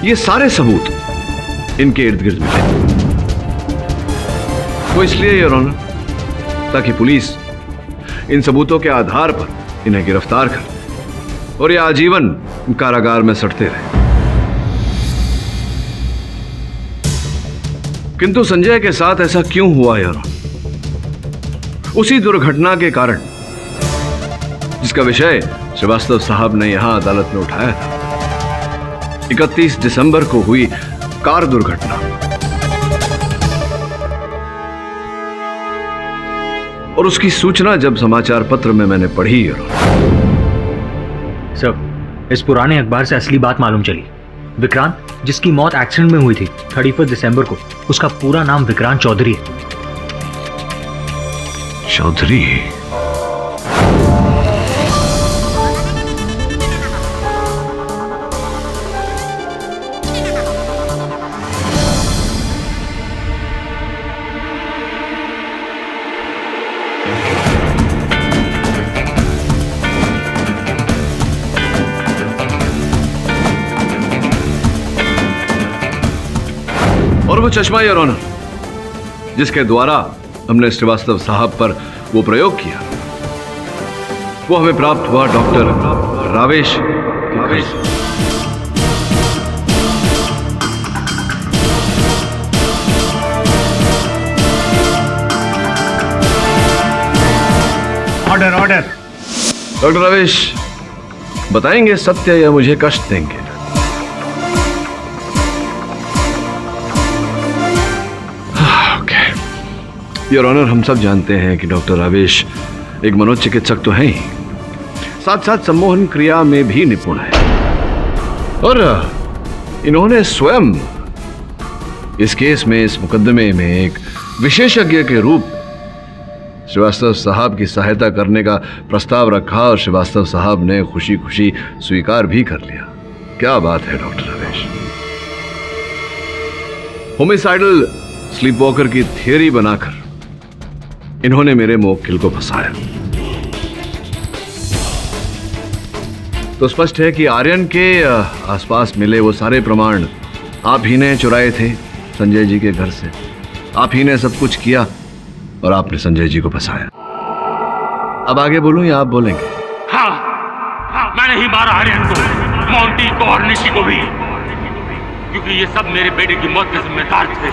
Speaker 7: ये सारे सबूत इनके इर्द गिर्द मिले। वो इसलिए योर ऑनर, ताकि पुलिस इन सबूतों के आधार पर इन्हें गिरफ्तार कर और ये आजीवन कारागार में सड़ते रहे। किंतु संजय के साथ ऐसा क्यों हुआ यार? उसी दुर्घटना के कारण जिसका विषय श्रीवास्तव साहब ने यहां अदालत में उठाया था। 31 दिसंबर को हुई कार दुर्घटना। और उसकी सूचना जब समाचार पत्र में मैंने पढ़ी
Speaker 9: सर, इस पुराने अखबार से असली बात मालूम चली। विक्रांत, जिसकी मौत एक्सीडेंट में हुई थी 31 दिसंबर को, उसका पूरा नाम विक्रांत चौधरी है।
Speaker 7: चौधरी? और वो चश्मा योर ऑनर जिसके द्वारा हमने श्रीवास्तव साहब पर वो प्रयोग किया, वो हमें प्राप्त हुआ डॉक्टर रावेश के घर से।
Speaker 15: Order order.
Speaker 7: डॉक्टर रावेश बताएंगे सत्य या मुझे कष्ट देंगे? योर ऑनर, हम सब जानते हैं कि डॉक्टर रावेश एक मनोचिकित्सक तो हैं ही, साथ साथ सम्मोहन क्रिया में भी निपुण है। और इन्होंने स्वयं इस केस में, इस मुकदमे में एक विशेषज्ञ के रूप श्रीवास्तव साहब की सहायता करने का प्रस्ताव रखा और श्रीवास्तव साहब ने खुशी खुशी स्वीकार भी कर लिया। क्या बात है डॉक्टर रावेश। होमिसाइडल स्लीपवॉकर की थियरी बनाकर इन्होंने मेरे मुवक्किल को फंसाया। तो स्पष्ट है कि आर्यन के आसपास मिले वो सारे प्रमाण आप ही ने चुराए थे संजय जी के घर से। आप ही ने सब कुछ किया और आपने संजय जी को फंसाया। अब आगे बोलूं या आप बोलेंगे?
Speaker 19: हाँ, मैंने ही मारा आर्यन को, मोंटी को और निशी को भी, क्योंकि ये सब मेरे बेटे की मौत के जिम्मेदार थे।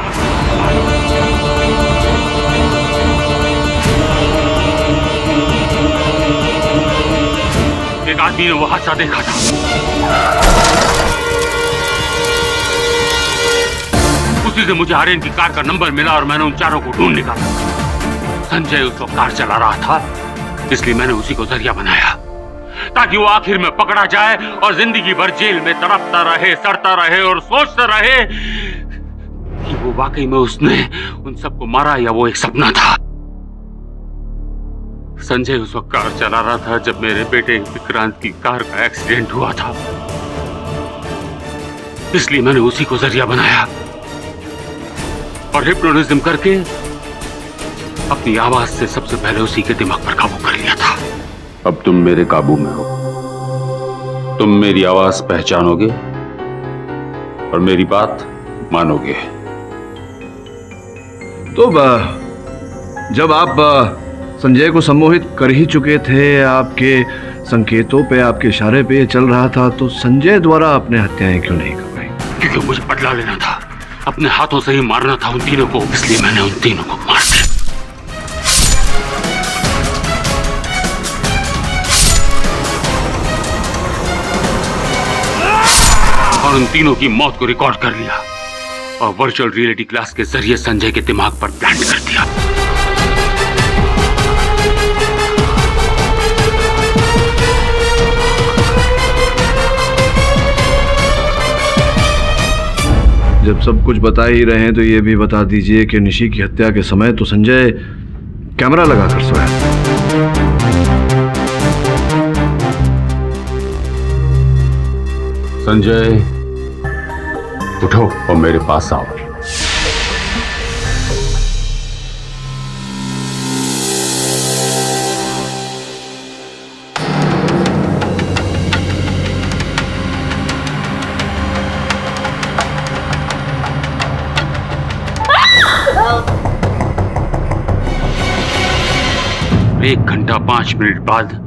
Speaker 19: एक आदमी ने वो हादसा देखा था। उसी से मुझे आर्यन की कार का नंबर मिला और मैंने उन चारों को ढूंढ निकाला। संजय उस वक्त कार चला रहा था, इसलिए मैंने उसी को जरिया बनाया ताकि वो आखिर में पकड़ा जाए और जिंदगी भर जेल में तड़पता रहे, सड़ता रहे और सोचता रहे कि वो वाकई में उसने उन सबको मारा या वो एक सपना था। संजय उस वक्त कार चला रहा था जब मेरे बेटे विक्रांत की कार का एक्सीडेंट हुआ था, इसलिए मैंने उसी को जरिया बनाया और हिप्नोटिज्म करके अपनी आवाज से सबसे पहले उसी के दिमाग पर काबू कर लिया था। अब तुम मेरे काबू में हो। तुम मेरी आवाज पहचानोगे और मेरी बात मानोगे।
Speaker 7: तो जब आप संजय को सम्मोहित कर ही चुके थे, आपके संकेतों पे, आपके इशारे पे ये चल रहा था, तो संजय द्वारा आपने हत्याएं क्यों नहीं करवाई?
Speaker 19: क्योंकि मुझे बदला लेना था, अपने हाथों से ही मारना था उन तीनों को, इसलिए मैंने उन तीनों को मार दिया। और उन तीनों की मौत को रिकॉर्ड कर लिया और वर्चुअल रियलिटी क्लास के जरिए संजय के दिमाग पर प्लांट कर दिया।
Speaker 7: जब सब कुछ बता ही रहे हैं तो ये भी बता दीजिए कि निशी की हत्या के समय तो संजय कैमरा लगाकर सोया था।
Speaker 19: संजय उठो और मेरे पास आओ। 1 घंटा 5 मिनट बाद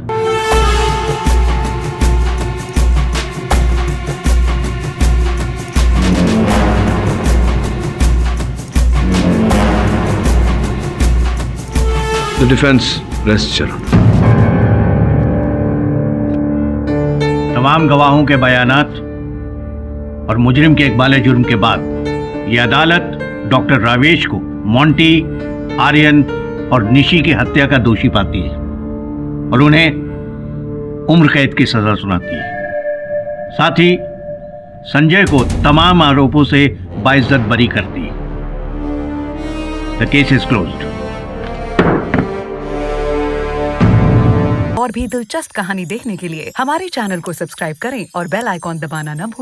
Speaker 7: The defense rests, Your Honor.
Speaker 15: तमाम गवाहों के बयानात और मुजरिम के इकबाल जुर्म के बाद ये अदालत डॉक्टर रावेश को मोंटी, आर्यन और निशी की हत्या का दोषी पाती है और उन्हें उम्र कैद की सजा सुनाती है। साथ ही संजय को तमाम आरोपों से बाइज्जत बरी करती है। The case is closed.
Speaker 11: और भी दिलचस्प कहानी देखने के लिए हमारे चैनल को सब्सक्राइब करें और बेल आइकॉन दबाना न भूलें।